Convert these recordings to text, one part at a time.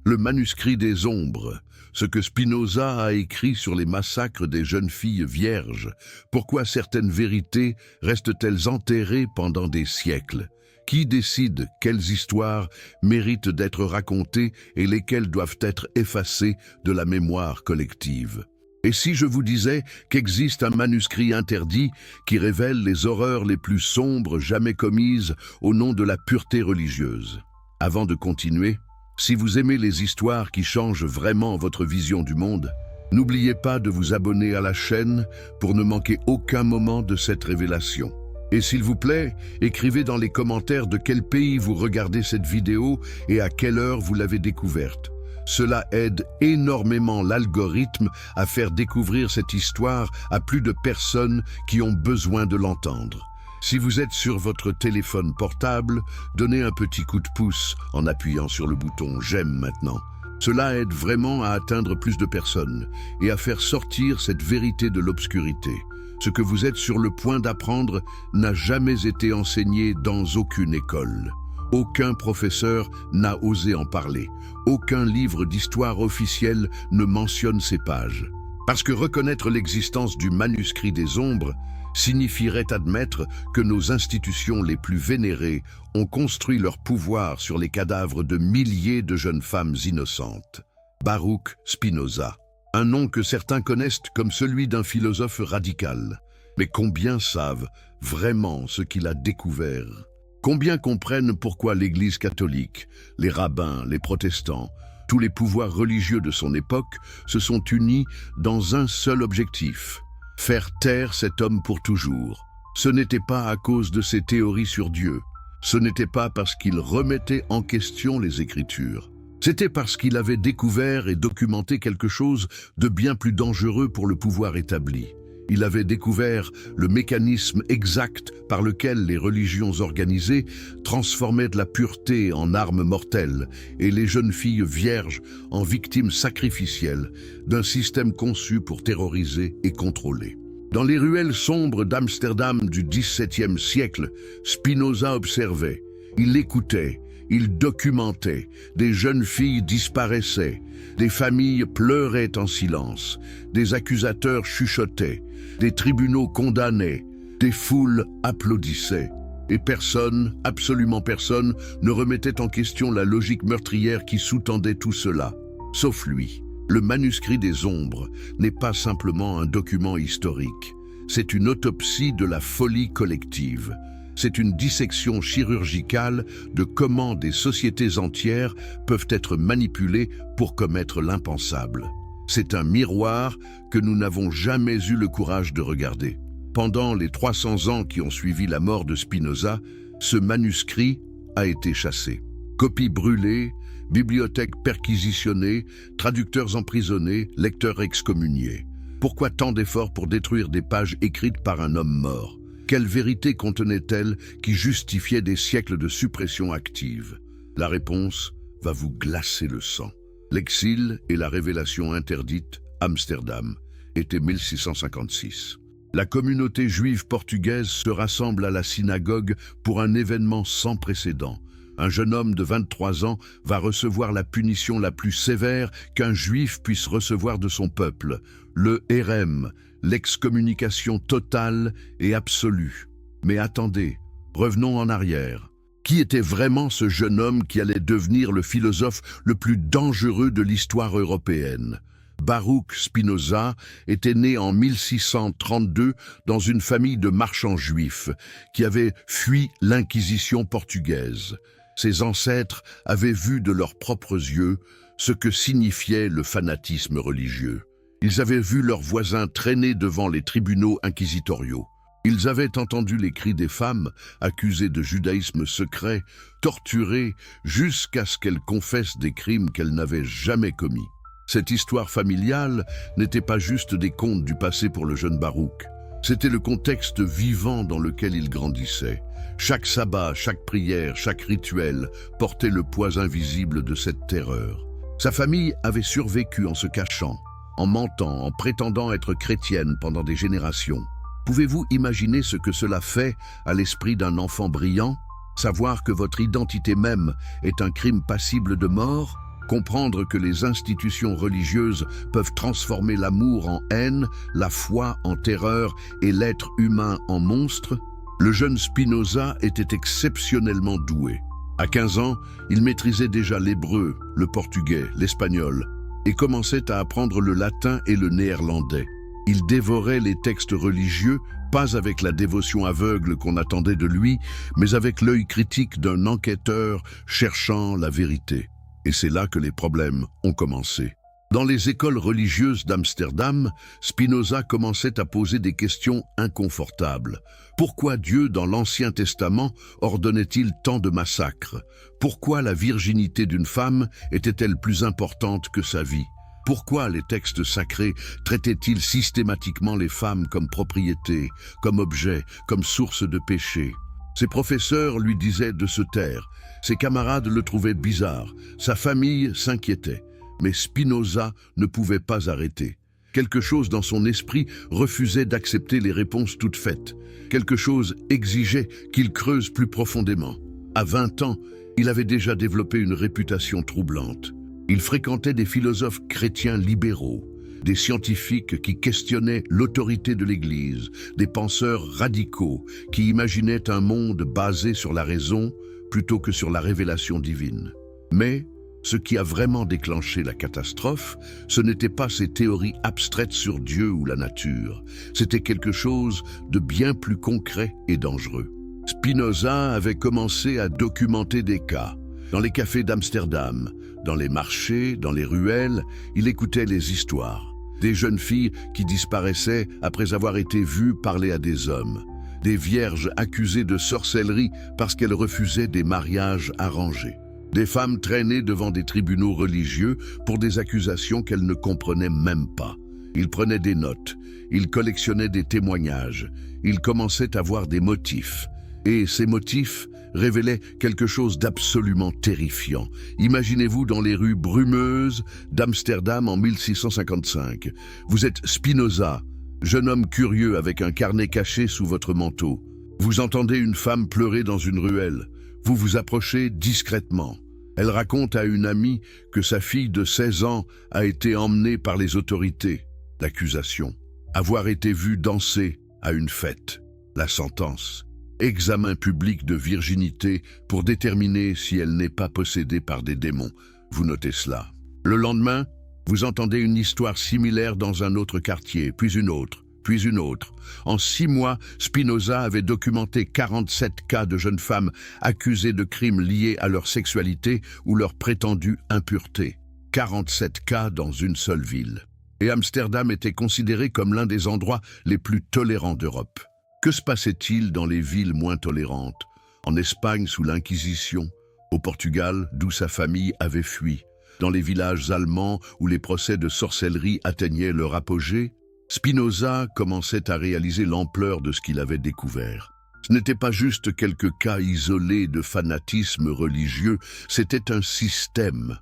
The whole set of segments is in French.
Le manuscrit des ombres, ce que Spinoza a écrit sur les massacres des jeunes filles vierges. Pourquoi certaines vérités restent-elles enterrées pendant des siècles? Qui décide quelles histoires méritent d'être racontées et lesquelles doivent être effacées de la mémoire collective? Et si je vous disais qu'existe un manuscrit interdit qui révèle les horreurs les plus sombres jamais commises au nom de la pureté religieuse? Avant de continuer, si vous aimez les histoires qui changent vraiment votre vision du monde, n'oubliez pas de vous abonner à la chaîne pour ne manquer aucun moment de cette révélation. Et s'il vous plaît, écrivez dans les commentaires de quel pays vous regardez cette vidéo et à quelle heure vous l'avez découverte. Cela aide énormément l'algorithme à faire découvrir cette histoire à plus de personnes qui ont besoin de l'entendre. Si vous êtes sur votre téléphone portable, donnez un petit coup de pouce en appuyant sur le bouton « J'aime » maintenant. Cela aide vraiment à atteindre plus de personnes et à faire sortir cette vérité de l'obscurité. Ce que vous êtes sur le point d'apprendre n'a jamais été enseigné dans aucune école. Aucun professeur n'a osé en parler. Aucun livre d'histoire officiel ne mentionne ces pages. Parce que reconnaître l'existence du manuscrit des ombres signifierait admettre que nos institutions les plus vénérées ont construit leur pouvoir sur les cadavres de milliers de jeunes femmes innocentes. Baruch Spinoza, un nom que certains connaissent comme celui d'un philosophe radical. Mais combien savent vraiment ce qu'il a découvert? Combien comprennent pourquoi l'Église catholique, les rabbins, les protestants, tous les pouvoirs religieux de son époque se sont unis dans un seul objectif: faire taire cet homme pour toujours. Ce n'était pas à cause de ses théories sur Dieu. Ce n'était pas parce qu'il remettait en question les Écritures. C'était parce qu'il avait découvert et documenté quelque chose de bien plus dangereux pour le pouvoir établi. Il avait découvert le mécanisme exact par lequel les religions organisées transformaient de la pureté en arme mortelle et les jeunes filles vierges en victimes sacrificielles d'un système conçu pour terroriser et contrôler. Dans les ruelles sombres d'Amsterdam du XVIIe siècle, Spinoza observait, il écoutait, il documentait, des jeunes filles disparaissaient, des familles pleuraient en silence, des accusateurs chuchotaient, des tribunaux condamnaient, des foules applaudissaient. Et personne, absolument personne, ne remettait en question la logique meurtrière qui sous-tendait tout cela, sauf lui. Le manuscrit des ombres n'est pas simplement un document historique, c'est une autopsie de la folie collective. C'est une dissection chirurgicale de comment des sociétés entières peuvent être manipulées pour commettre l'impensable. C'est un miroir que nous n'avons jamais eu le courage de regarder. Pendant les 300 ans qui ont suivi la mort de Spinoza, ce manuscrit a été chassé. Copies brûlées, bibliothèques perquisitionnées, traducteurs emprisonnés, lecteurs excommuniés. Pourquoi tant d'efforts pour détruire des pages écrites par un homme mort? Quelle vérité contenait-elle qui justifiait des siècles de suppression active? La réponse va vous glacer le sang. L'exil et la révélation interdite, Amsterdam, était 1656. La communauté juive portugaise se rassemble à la synagogue pour un événement sans précédent. Un jeune homme de 23 ans va recevoir la punition la plus sévère qu'un juif puisse recevoir de son peuple, le hérem, l'excommunication totale et absolue. Mais attendez, revenons en arrière. Qui était vraiment ce jeune homme qui allait devenir le philosophe le plus dangereux de l'histoire européenne? Baruch Spinoza était né en 1632 dans une famille de marchands juifs qui avaient fui l'Inquisition portugaise. Ses ancêtres avaient vu de leurs propres yeux ce que signifiait le fanatisme religieux. Ils avaient vu leurs voisins traîner devant les tribunaux inquisitoriaux. Ils avaient entendu les cris des femmes accusées de judaïsme secret, torturées jusqu'à ce qu'elles confessent des crimes qu'elles n'avaient jamais commis. Cette histoire familiale n'était pas juste des contes du passé pour le jeune Baruch. C'était le contexte vivant dans lequel il grandissait. Chaque sabbat, chaque prière, chaque rituel portait le poids invisible de cette terreur. Sa famille avait survécu en se cachant, en mentant, en prétendant être chrétienne pendant des générations. Pouvez-vous imaginer ce que cela fait à l'esprit d'un enfant brillant? Savoir que votre identité même est un crime passible de mort? comprendre que les institutions religieuses peuvent transformer l'amour en haine, la foi en terreur et l'être humain en monstre, le jeune Spinoza était exceptionnellement doué. À 15 ans, il maîtrisait déjà l'hébreu, le portugais, l'espagnol et commençait à apprendre le latin et le néerlandais. Il dévorait les textes religieux, pas avec la dévotion aveugle qu'on attendait de lui, mais avec l'œil critique d'un enquêteur cherchant la vérité. Et c'est là que les problèmes ont commencé. Dans les écoles religieuses d'Amsterdam, Spinoza commençait à poser des questions inconfortables. Pourquoi Dieu, dans l'Ancien Testament, ordonnait-il tant de massacres? Pourquoi la virginité d'une femme était-elle plus importante que sa vie? Pourquoi les textes sacrés traitaient-ils systématiquement les femmes comme propriété, comme objet, comme source de péché? Ses professeurs lui disaient de se taire. Ses camarades le trouvaient bizarre. Sa famille s'inquiétait. Mais Spinoza ne pouvait pas arrêter. Quelque chose dans son esprit refusait d'accepter les réponses toutes faites. Quelque chose exigeait qu'il creuse plus profondément. À 20 ans, il avait déjà développé une réputation troublante. Il fréquentait des philosophes chrétiens libéraux, des scientifiques qui questionnaient l'autorité de l'Église, des penseurs radicaux qui imaginaient un monde basé sur la raison plutôt que sur la révélation divine. Mais ce qui a vraiment déclenché la catastrophe, ce n'était pas ces théories abstraites sur Dieu ou la nature. C'était quelque chose de bien plus concret et dangereux. Spinoza avait commencé à documenter des cas. Dans les cafés d'Amsterdam, dans les marchés, dans les ruelles, il écoutait les histoires. Des jeunes filles qui disparaissaient après avoir été vues parler à des hommes. Des vierges accusées de sorcellerie parce qu'elles refusaient des mariages arrangés. Des femmes traînées devant des tribunaux religieux pour des accusations qu'elles ne comprenaient même pas. Il prenait des notes, il collectionnait des témoignages, il commençait à voir des motifs. Et ces motifs révélaient quelque chose d'absolument terrifiant. Imaginez-vous dans les rues brumeuses d'Amsterdam en 1655. Vous êtes Spinoza, jeune homme curieux avec un carnet caché sous votre manteau. Vous entendez une femme pleurer dans une ruelle. Vous vous approchez discrètement. Elle raconte à une amie que sa fille de 16 ans a été emmenée par les autorités. L'accusation. Avoir été vue danser à une fête. La sentence. Examen public de virginité pour déterminer si elle n'est pas possédée par des démons. Vous notez cela. Le lendemain, vous entendez une histoire similaire dans un autre quartier, puis une autre. Puis une autre. En 6 mois, Spinoza avait documenté 47 cas de jeunes femmes accusées de crimes liés à leur sexualité ou leur prétendue impureté. 47 cas dans une seule ville. Et Amsterdam était considéré comme l'un des endroits les plus tolérants d'Europe. Que se passait-il dans les villes moins tolérantes? En Espagne sous l'Inquisition, au Portugal d'où sa famille avait fui, dans les villages allemands où les procès de sorcellerie atteignaient leur apogée, Spinoza commençait à réaliser l'ampleur de ce qu'il avait découvert. Ce n'était pas juste quelques cas isolés de fanatisme religieux, c'était un système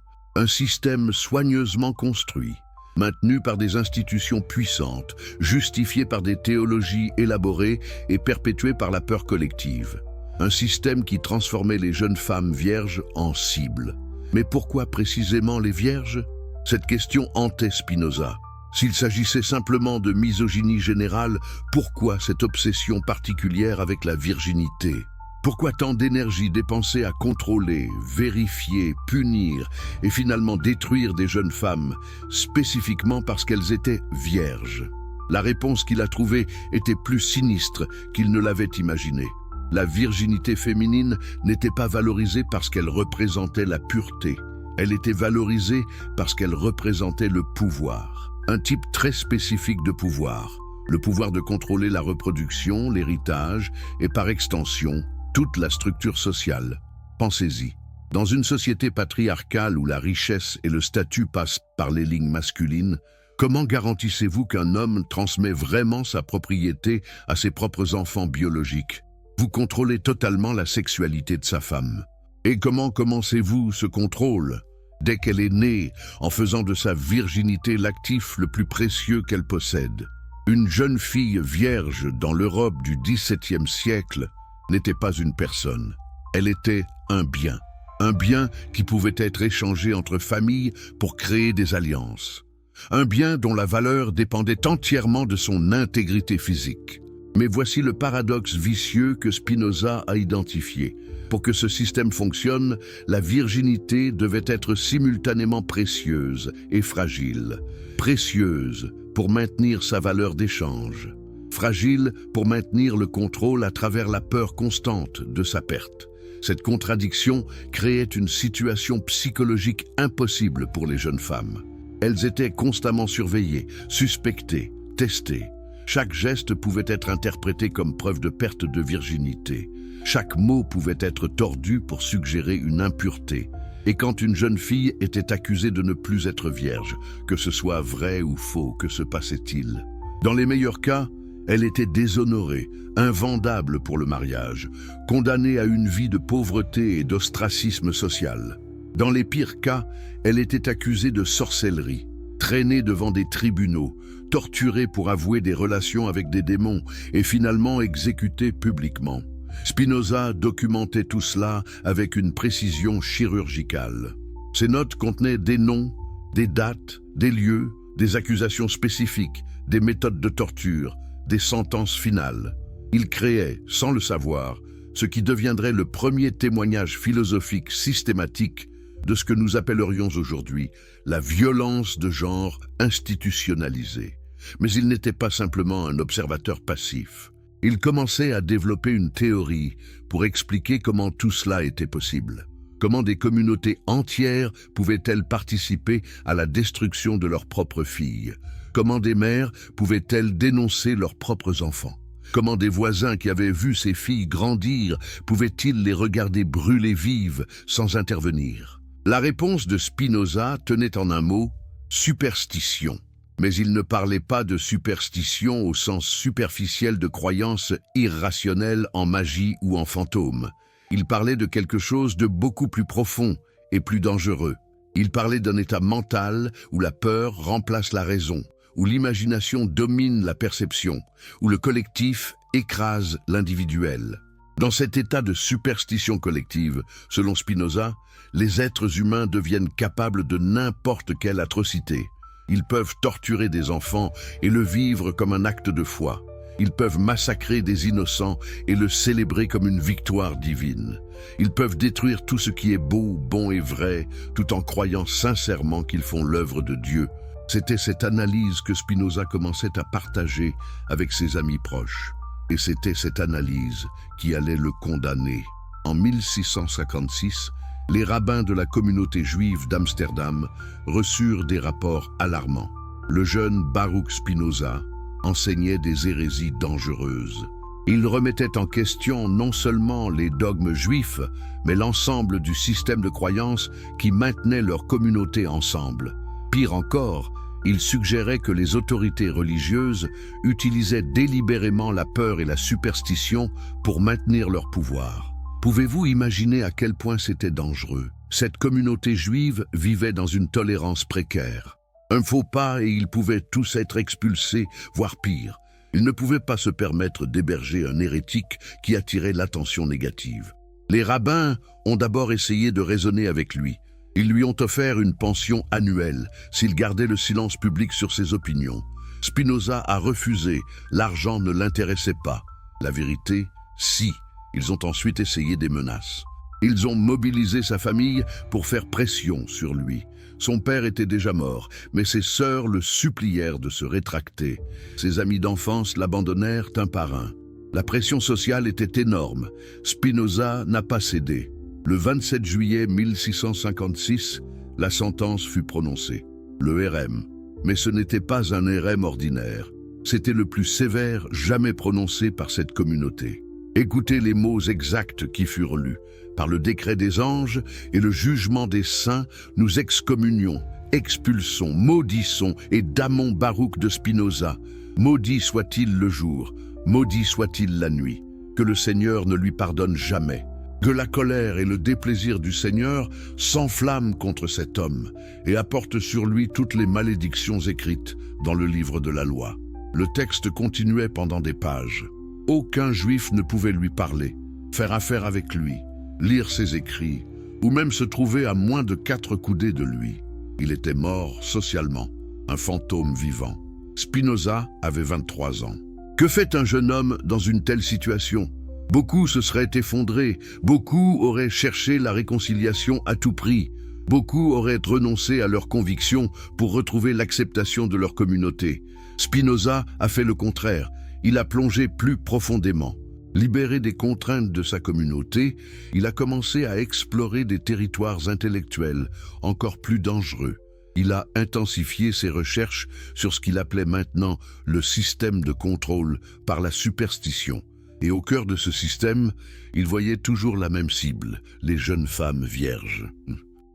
soigneusement construit, maintenu par des institutions puissantes, justifié par des théologies élaborées et perpétué par la peur collective. Un système qui transformait les jeunes femmes vierges en cibles. Mais pourquoi précisément les vierges? Cette question hantait Spinoza. S'il s'agissait simplement de misogynie générale, pourquoi cette obsession particulière avec la virginité? Pourquoi tant d'énergie dépensée à contrôler, vérifier, punir et finalement détruire des jeunes femmes, spécifiquement parce qu'elles étaient vierges? La réponse qu'il a trouvée était plus sinistre qu'il ne l'avait imaginé. La virginité féminine n'était pas valorisée parce qu'elle représentait la pureté. Elle était valorisée parce qu'elle représentait le pouvoir. Un type très spécifique de pouvoir. Le pouvoir de contrôler la reproduction, l'héritage et par extension, toute la structure sociale. Pensez-y. Dans une société patriarcale où la richesse et le statut passent par les lignes masculines, comment garantissez-vous qu'un homme transmet vraiment sa propriété à ses propres enfants biologiques? Vous contrôlez totalement la sexualité de sa femme. Et comment commencez-vous ce contrôle? Dès qu'elle est née, en faisant de sa virginité l'actif le plus précieux qu'elle possède. Une jeune fille vierge dans l'Europe du XVIIe siècle n'était pas une personne. Elle était un bien. Un bien qui pouvait être échangé entre familles pour créer des alliances. Un bien dont la valeur dépendait entièrement de son intégrité physique. Mais voici le paradoxe vicieux que Spinoza a identifié. Pour que ce système fonctionne, la virginité devait être simultanément précieuse et fragile. Précieuse pour maintenir sa valeur d'échange. Fragile pour maintenir le contrôle à travers la peur constante de sa perte. Cette contradiction créait une situation psychologique impossible pour les jeunes femmes. Elles étaient constamment surveillées, suspectées, testées. Chaque geste pouvait être interprété comme preuve de perte de virginité. Chaque mot pouvait être tordu pour suggérer une impureté. Et quand une jeune fille était accusée de ne plus être vierge, que ce soit vrai ou faux, que se passait-il? Dans les meilleurs cas, elle était déshonorée, invendable pour le mariage, condamnée à une vie de pauvreté et d'ostracisme social. Dans les pires cas, elle était accusée de sorcellerie, traînée devant des tribunaux, torturée pour avouer des relations avec des démons et finalement exécutée publiquement. Spinoza documentait tout cela avec une précision chirurgicale. Ses notes contenaient des noms, des dates, des lieux, des accusations spécifiques, des méthodes de torture, des sentences finales. Il créait, sans le savoir, ce qui deviendrait le premier témoignage philosophique systématique de ce que nous appellerions aujourd'hui la violence de genre institutionnalisée. Mais il n'était pas simplement un observateur passif. Il commençait à développer une théorie pour expliquer comment tout cela était possible. Comment des communautés entières pouvaient-elles participer à la destruction de leurs propres filles? Comment des mères pouvaient-elles dénoncer leurs propres enfants? Comment des voisins qui avaient vu ces filles grandir pouvaient-ils les regarder brûler vives sans intervenir? La réponse de Spinoza tenait en un mot, superstition. Mais il ne parlait pas de superstition au sens superficiel de croyances irrationnelles en magie ou en fantômes. Il parlait de quelque chose de beaucoup plus profond et plus dangereux. Il parlait d'un état mental où la peur remplace la raison, où l'imagination domine la perception, où le collectif écrase l'individuel. Dans cet état de superstition collective, selon Spinoza, les êtres humains deviennent capables de n'importe quelle atrocité. Ils peuvent torturer des enfants et le vivre comme un acte de foi. Ils peuvent massacrer des innocents et le célébrer comme une victoire divine. Ils peuvent détruire tout ce qui est beau, bon et vrai, tout en croyant sincèrement qu'ils font l'œuvre de Dieu. C'était cette analyse que Spinoza commençait à partager avec ses amis proches. Et c'était cette analyse qui allait le condamner. En 1656, les rabbins de la communauté juive d'Amsterdam reçurent des rapports alarmants. Le jeune Baruch Spinoza enseignait des hérésies dangereuses. Il remettait en question non seulement les dogmes juifs, mais l'ensemble du système de croyances qui maintenait leur communauté ensemble. Pire encore, il suggérait que les autorités religieuses utilisaient délibérément la peur et la superstition pour maintenir leur pouvoir. Pouvez-vous imaginer à quel point c'était dangereux? Cette communauté juive vivait dans une tolérance précaire. Un faux pas et ils pouvaient tous être expulsés, voire pire. Ils ne pouvaient pas se permettre d'héberger un hérétique qui attirait l'attention négative. Les rabbins ont d'abord essayé de raisonner avec lui. Ils lui ont offert une pension annuelle s'il gardait le silence public sur ses opinions. Spinoza a refusé, l'argent ne l'intéressait pas. La vérité, si. Ils ont ensuite essayé des menaces. Ils ont mobilisé sa famille pour faire pression sur lui. Son père était déjà mort, mais ses sœurs le supplièrent de se rétracter. Ses amis d'enfance l'abandonnèrent un par un. La pression sociale était énorme. Spinoza n'a pas cédé. Le 27 juillet 1656, la sentence fut prononcée. Le RM. Mais ce n'était pas un RM ordinaire. C'était le plus sévère jamais prononcé par cette communauté. Écoutez les mots exacts qui furent lus. Par le décret des anges et le jugement des saints, nous excommunions, expulsons, maudissons et damnons Baruch de Spinoza. Maudit soit-il le jour, maudit soit-il la nuit. Que le Seigneur ne lui pardonne jamais. Que la colère et le déplaisir du Seigneur s'enflamment contre cet homme et apportent sur lui toutes les malédictions écrites dans le livre de la loi. Le texte continuait pendant des pages. Aucun juif ne pouvait lui parler, faire affaire avec lui, lire ses écrits, ou même se trouver à moins de 4 coudées de lui. Il était mort socialement, un fantôme vivant. Spinoza avait 23 ans. Que fait un jeune homme dans une telle situation? Beaucoup se seraient effondrés, beaucoup auraient cherché la réconciliation à tout prix, beaucoup auraient renoncé à leurs convictions pour retrouver l'acceptation de leur communauté. Spinoza a fait le contraire, il a plongé plus profondément. Libéré des contraintes de sa communauté, il a commencé à explorer des territoires intellectuels encore plus dangereux. Il a intensifié ses recherches sur ce qu'il appelait maintenant le système de contrôle par la superstition. Et au cœur de ce système, il voyait toujours la même cible, les jeunes femmes vierges.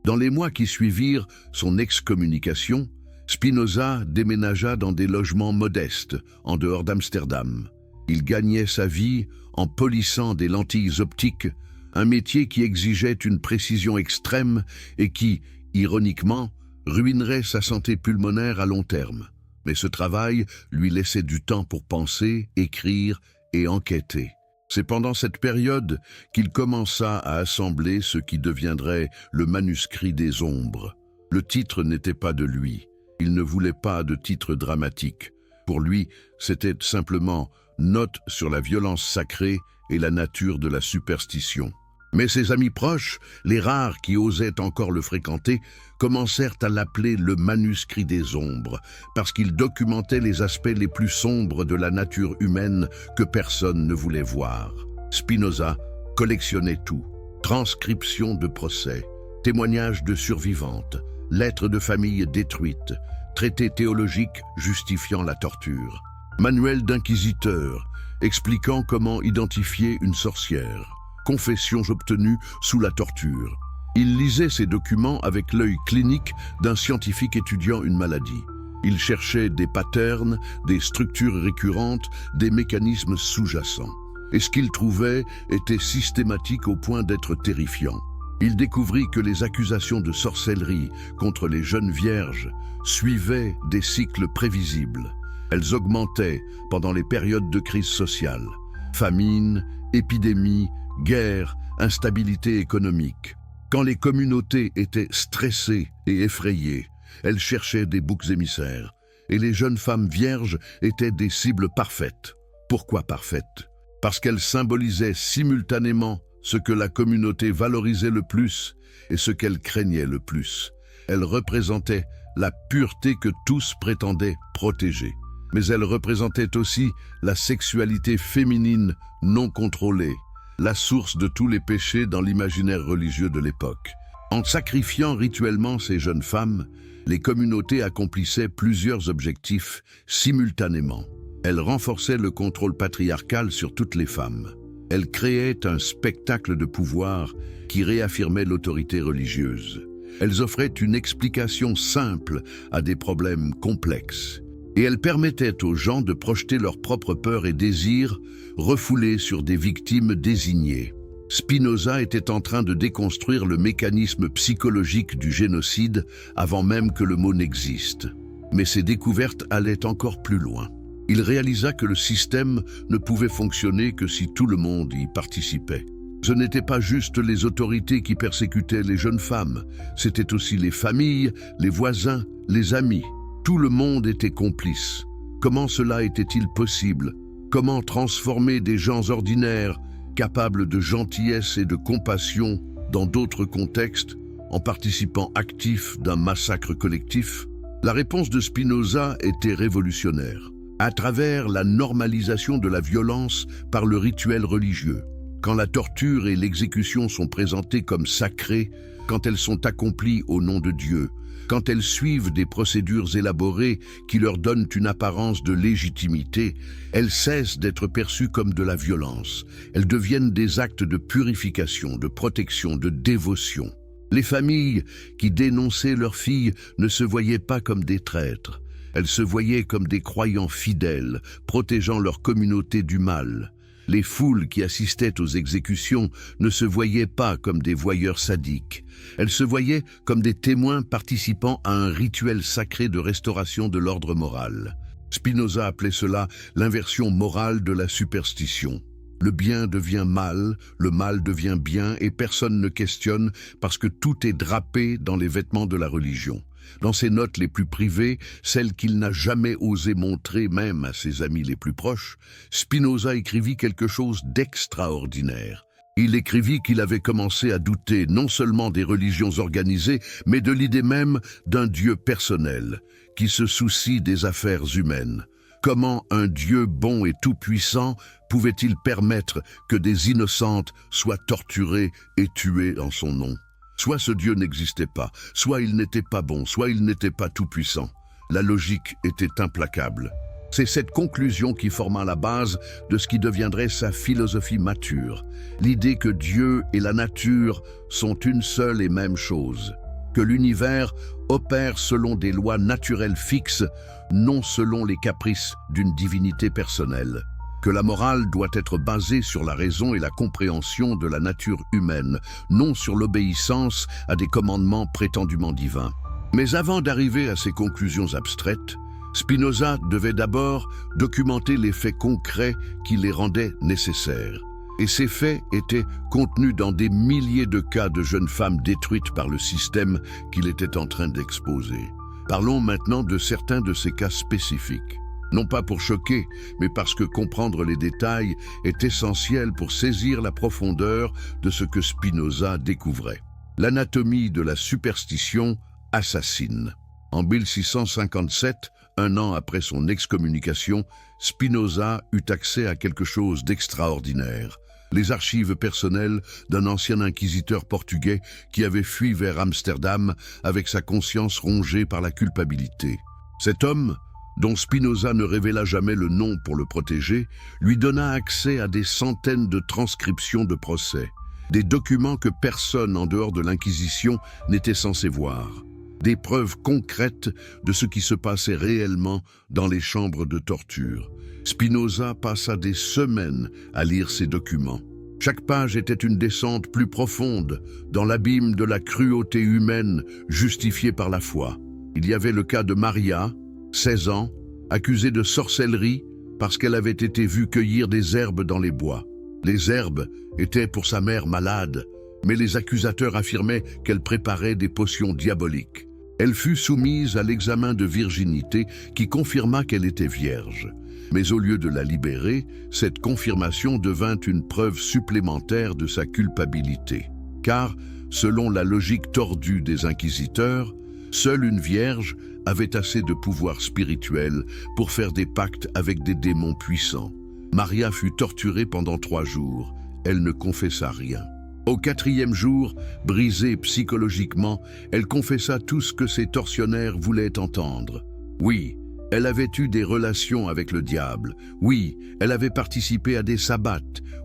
Dans les mois qui suivirent son excommunication, Spinoza déménagea dans des logements modestes, en dehors d'Amsterdam. Il gagnait sa vie en polissant des lentilles optiques, un métier qui exigeait une précision extrême et qui, ironiquement, ruinerait sa santé pulmonaire à long terme. Mais ce travail lui laissait du temps pour penser, écrire et enquêter. C'est pendant cette période qu'il commença à assembler ce qui deviendrait le manuscrit des ombres. Le titre n'était pas de lui. Il ne voulait pas de titre dramatique. Pour lui, c'était simplement « Note sur la violence sacrée et la nature de la superstition ». Mais ses amis proches, les rares qui osaient encore le fréquenter, commencèrent à l'appeler le manuscrit des ombres, parce qu'il documentait les aspects les plus sombres de la nature humaine que personne ne voulait voir. Spinoza collectionnait tout: transcriptions de procès, témoignages de survivantes, lettres de famille détruites, traités théologiques justifiant la torture, manuels d'inquisiteurs expliquant comment identifier une sorcière, confessions obtenues sous la torture. Il lisait ces documents avec l'œil clinique d'un scientifique étudiant une maladie. Il cherchait des patterns, des structures récurrentes, des mécanismes sous-jacents. Et ce qu'il trouvait était systématique au point d'être terrifiant. Il découvrit que les accusations de sorcellerie contre les jeunes vierges suivaient des cycles prévisibles. Elles augmentaient pendant les périodes de crise sociale. Famine, épidémie, guerre, instabilité économique. Quand les communautés étaient stressées et effrayées, elles cherchaient des boucs émissaires. Et les jeunes femmes vierges étaient des cibles parfaites. Pourquoi parfaites? Parce qu'elles symbolisaient simultanément ce que la communauté valorisait le plus et ce qu'elle craignait le plus. Elles représentaient la pureté que tous prétendaient protéger. Mais elles représentaient aussi la sexualité féminine non contrôlée, la source de tous les péchés dans l'imaginaire religieux de l'époque. En sacrifiant rituellement ces jeunes femmes, les communautés accomplissaient plusieurs objectifs simultanément. Elles renforçaient le contrôle patriarcal sur toutes les femmes. Elles créaient un spectacle de pouvoir qui réaffirmait l'autorité religieuse. Elles offraient une explication simple à des problèmes complexes. Et elles permettaient aux gens de projeter leurs propres peurs et désirs refoulés sur des victimes désignées. Spinoza était en train de déconstruire le mécanisme psychologique du génocide avant même que le mot n'existe. Mais ses découvertes allaient encore plus loin. Il réalisa que le système ne pouvait fonctionner que si tout le monde y participait. Ce n'étaient pas juste les autorités qui persécutaient les jeunes femmes, c'était aussi les familles, les voisins, les amis. Tout le monde était complice. Comment cela était-il possible? Comment transformer des gens ordinaires, capables de gentillesse et de compassion, dans d'autres contextes, en participant actifs d'un massacre collectif? La réponse de Spinoza était révolutionnaire. À travers la normalisation de la violence par le rituel religieux. Quand la torture et l'exécution sont présentées comme sacrées, quand elles sont accomplies au nom de Dieu, quand elles suivent des procédures élaborées qui leur donnent une apparence de légitimité, elles cessent d'être perçues comme de la violence. Elles deviennent des actes de purification, de protection, de dévotion. Les familles qui dénonçaient leurs filles ne se voyaient pas comme des traîtres. Elles se voyaient comme des croyants fidèles, protégeant leur communauté du mal. Les foules qui assistaient aux exécutions ne se voyaient pas comme des voyeurs sadiques. Elles se voyaient comme des témoins participant à un rituel sacré de restauration de l'ordre moral. Spinoza appelait cela l'inversion morale de la superstition. Le bien devient mal, le mal devient bien et personne ne questionne parce que tout est drapé dans les vêtements de la religion. Dans ses notes les plus privées, celles qu'il n'a jamais osé montrer même à ses amis les plus proches, Spinoza écrivit quelque chose d'extraordinaire. Il écrivit qu'il avait commencé à douter non seulement des religions organisées, mais de l'idée même d'un Dieu personnel, qui se soucie des affaires humaines. Comment un Dieu bon et tout-puissant pouvait-il permettre que des innocentes soient torturées et tuées en son nom? Soit ce Dieu n'existait pas, soit il n'était pas bon, soit il n'était pas tout-puissant. La logique était implacable. C'est cette conclusion qui forma la base de ce qui deviendrait sa philosophie mature. L'idée que Dieu et la nature sont une seule et même chose. Que l'univers opère selon des lois naturelles fixes, non selon les caprices d'une divinité personnelle. Que la morale doit être basée sur la raison et la compréhension de la nature humaine, non sur l'obéissance à des commandements prétendument divins. Mais avant d'arriver à ces conclusions abstraites, Spinoza devait d'abord documenter les faits concrets qui les rendaient nécessaires. Et ces faits étaient contenus dans des milliers de cas de jeunes femmes détruites par le système qu'il était en train d'exposer. Parlons maintenant de certains de ces cas spécifiques. Non pas pour choquer, mais parce que comprendre les détails est essentiel pour saisir la profondeur de ce que Spinoza découvrait. L'anatomie de la superstition assassine. En 1657, un an après son excommunication, Spinoza eut accès à quelque chose d'extraordinaire. Les archives personnelles d'un ancien inquisiteur portugais qui avait fui vers Amsterdam avec sa conscience rongée par la culpabilité. Cet homme, dont Spinoza ne révéla jamais le nom pour le protéger, lui donna accès à des centaines de transcriptions de procès, des documents que personne en dehors de l'Inquisition n'était censé voir, des preuves concrètes de ce qui se passait réellement dans les chambres de torture. Spinoza passa des semaines à lire ces documents. Chaque page était une descente plus profonde dans l'abîme de la cruauté humaine justifiée par la foi. Il y avait le cas de Maria, 16 ans, accusée de sorcellerie parce qu'elle avait été vue cueillir des herbes dans les bois. Les herbes étaient pour sa mère malade, mais les accusateurs affirmaient qu'elle préparait des potions diaboliques. Elle fut soumise à l'examen de virginité qui confirma qu'elle était vierge. Mais au lieu de la libérer, cette confirmation devint une preuve supplémentaire de sa culpabilité. Car, selon la logique tordue des inquisiteurs, seule une vierge avait assez de pouvoir spirituel pour faire des pactes avec des démons puissants. Maria fut torturée pendant 3 jours. Elle ne confessa rien. Au 4e jour, brisée psychologiquement, elle confessa tout ce que ses tortionnaires voulaient entendre. Oui, elle avait eu des relations avec le diable. Oui, elle avait participé à des sabbats.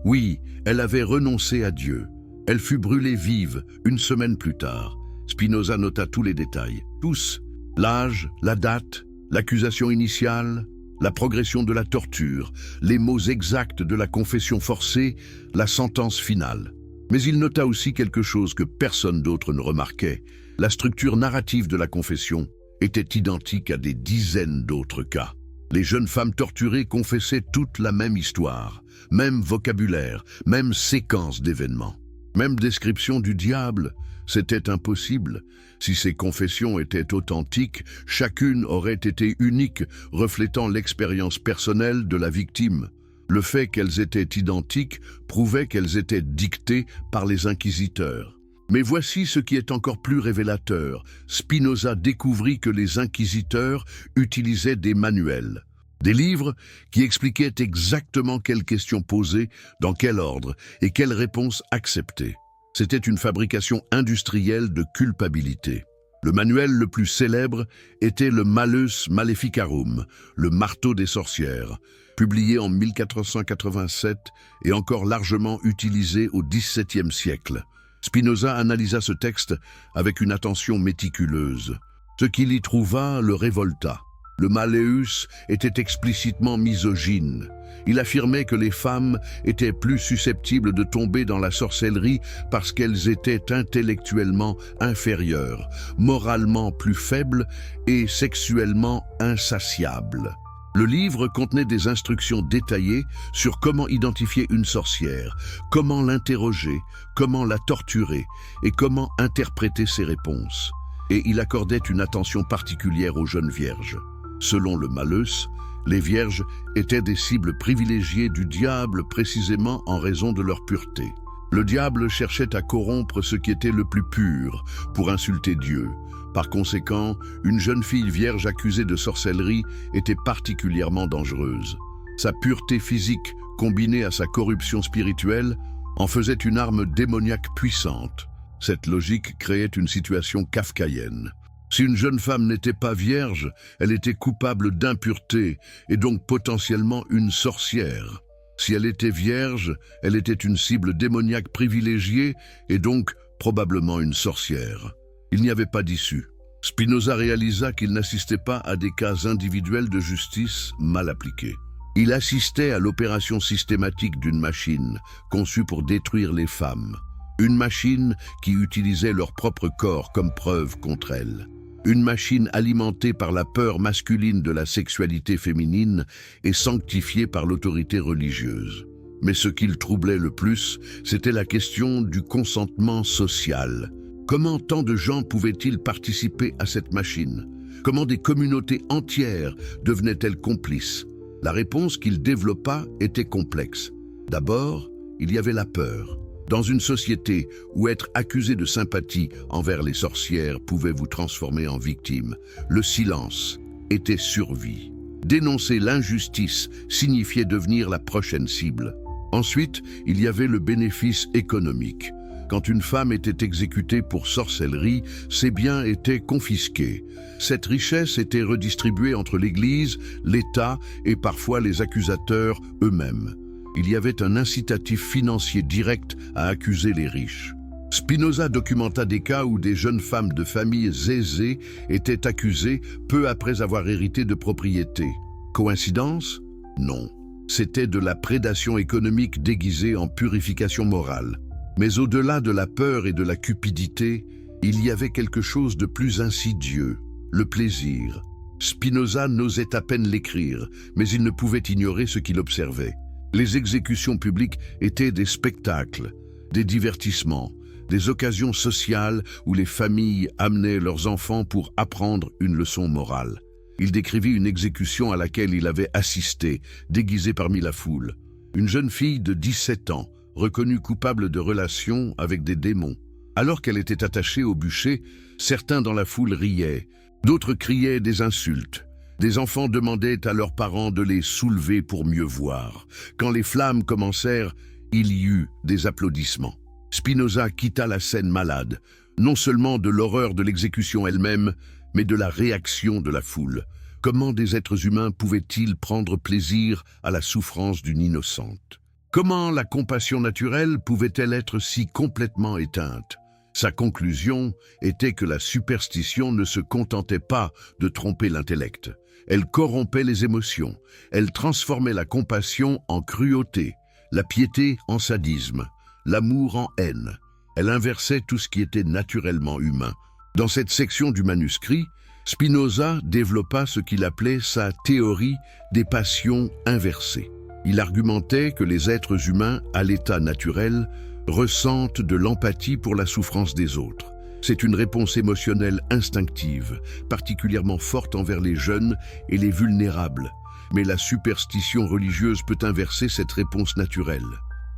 Oui, elle avait renoncé à Dieu. Elle fut brûlée vive 1 semaine plus tard. Spinoza nota tous les détails. Tous. L'âge, la date, l'accusation initiale, la progression de la torture, les mots exacts de la confession forcée, la sentence finale. Mais il nota aussi quelque chose que personne d'autre ne remarquait. La structure narrative de la confession était identique à des dizaines d'autres cas. Les jeunes femmes torturées confessaient toute la même histoire, même vocabulaire, même séquence d'événements, même description du diable. C'était impossible. Si ces confessions étaient authentiques, chacune aurait été unique, reflétant l'expérience personnelle de la victime. Le fait qu'elles étaient identiques prouvait qu'elles étaient dictées par les inquisiteurs. Mais voici ce qui est encore plus révélateur. Spinoza découvrit que les inquisiteurs utilisaient des manuels, des livres qui expliquaient exactement quelles questions poser, dans quel ordre et quelles réponses accepter. C'était une fabrication industrielle de culpabilité. Le manuel le plus célèbre était le Malleus Maleficarum, le marteau des sorcières, publié en 1487 et encore largement utilisé au XVIIe siècle. Spinoza analysa ce texte avec une attention méticuleuse. Ce qu'il y trouva le révolta. Le Malleus était explicitement misogyne. Il affirmait que les femmes étaient plus susceptibles de tomber dans la sorcellerie parce qu'elles étaient intellectuellement inférieures, moralement plus faibles et sexuellement insatiables. Le livre contenait des instructions détaillées sur comment identifier une sorcière, comment l'interroger, comment la torturer et comment interpréter ses réponses. Et il accordait une attention particulière aux jeunes vierges. Selon le Malleus, les vierges étaient des cibles privilégiées du diable précisément en raison de leur pureté. Le diable cherchait à corrompre ce qui était le plus pur pour insulter Dieu. Par conséquent, une jeune fille vierge accusée de sorcellerie était particulièrement dangereuse. Sa pureté physique, combinée à sa corruption spirituelle, en faisait une arme démoniaque puissante. Cette logique créait une situation kafkaïenne. Si une jeune femme n'était pas vierge, elle était coupable d'impureté et donc potentiellement une sorcière. Si elle était vierge, elle était une cible démoniaque privilégiée et donc probablement une sorcière. Il n'y avait pas d'issue. Spinoza réalisa qu'il n'assistait pas à des cas individuels de justice mal appliqués. Il assistait à l'opération systématique d'une machine conçue pour détruire les femmes. Une machine qui utilisait leur propre corps comme preuve contre elles. Une machine alimentée par la peur masculine de la sexualité féminine et sanctifiée par l'autorité religieuse. Mais ce qui le troublait le plus, c'était la question du consentement social. Comment tant de gens pouvaient-ils participer à cette machine? Comment des communautés entières devenaient-elles complices? La réponse qu'il développa était complexe. D'abord, il y avait la peur. Dans une société où être accusé de sympathie envers les sorcières pouvait vous transformer en victime, le silence était survie. Dénoncer l'injustice signifiait devenir la prochaine cible. Ensuite, il y avait le bénéfice économique. Quand une femme était exécutée pour sorcellerie, ses biens étaient confisqués. Cette richesse était redistribuée entre l'Église, l'État et parfois les accusateurs eux-mêmes. Il y avait un incitatif financier direct à accuser les riches. Spinoza documenta des cas où des jeunes femmes de familles aisées étaient accusées peu après avoir hérité de propriétés. Coïncidence? Non. C'était de la prédation économique déguisée en purification morale. Mais au-delà de la peur et de la cupidité, il y avait quelque chose de plus insidieux, le plaisir. Spinoza n'osait à peine l'écrire, mais il ne pouvait ignorer ce qu'il observait. Les exécutions publiques étaient des spectacles, des divertissements, des occasions sociales où les familles amenaient leurs enfants pour apprendre une leçon morale. Il décrivit une exécution à laquelle il avait assisté, déguisé parmi la foule. Une jeune fille de 17 ans, reconnue coupable de relations avec des démons. Alors qu'elle était attachée au bûcher, certains dans la foule riaient, d'autres criaient des insultes. Des enfants demandaient à leurs parents de les soulever pour mieux voir. Quand les flammes commencèrent, il y eut des applaudissements. Spinoza quitta la scène malade, non seulement de l'horreur de l'exécution elle-même, mais de la réaction de la foule. Comment des êtres humains pouvaient-ils prendre plaisir à la souffrance d'une innocente? Comment la compassion naturelle pouvait-elle être si complètement éteinte? Sa conclusion était que la superstition ne se contentait pas de tromper l'intellect. Elle corrompait les émotions, elle transformait la compassion en cruauté, la piété en sadisme, l'amour en haine. Elle inversait tout ce qui était naturellement humain. Dans cette section du manuscrit, Spinoza développa ce qu'il appelait sa théorie des passions inversées. Il argumentait que les êtres humains, à l'état naturel, ressentent de l'empathie pour la souffrance des autres. C'est une réponse émotionnelle instinctive, particulièrement forte envers les jeunes et les vulnérables. Mais la superstition religieuse peut inverser cette réponse naturelle.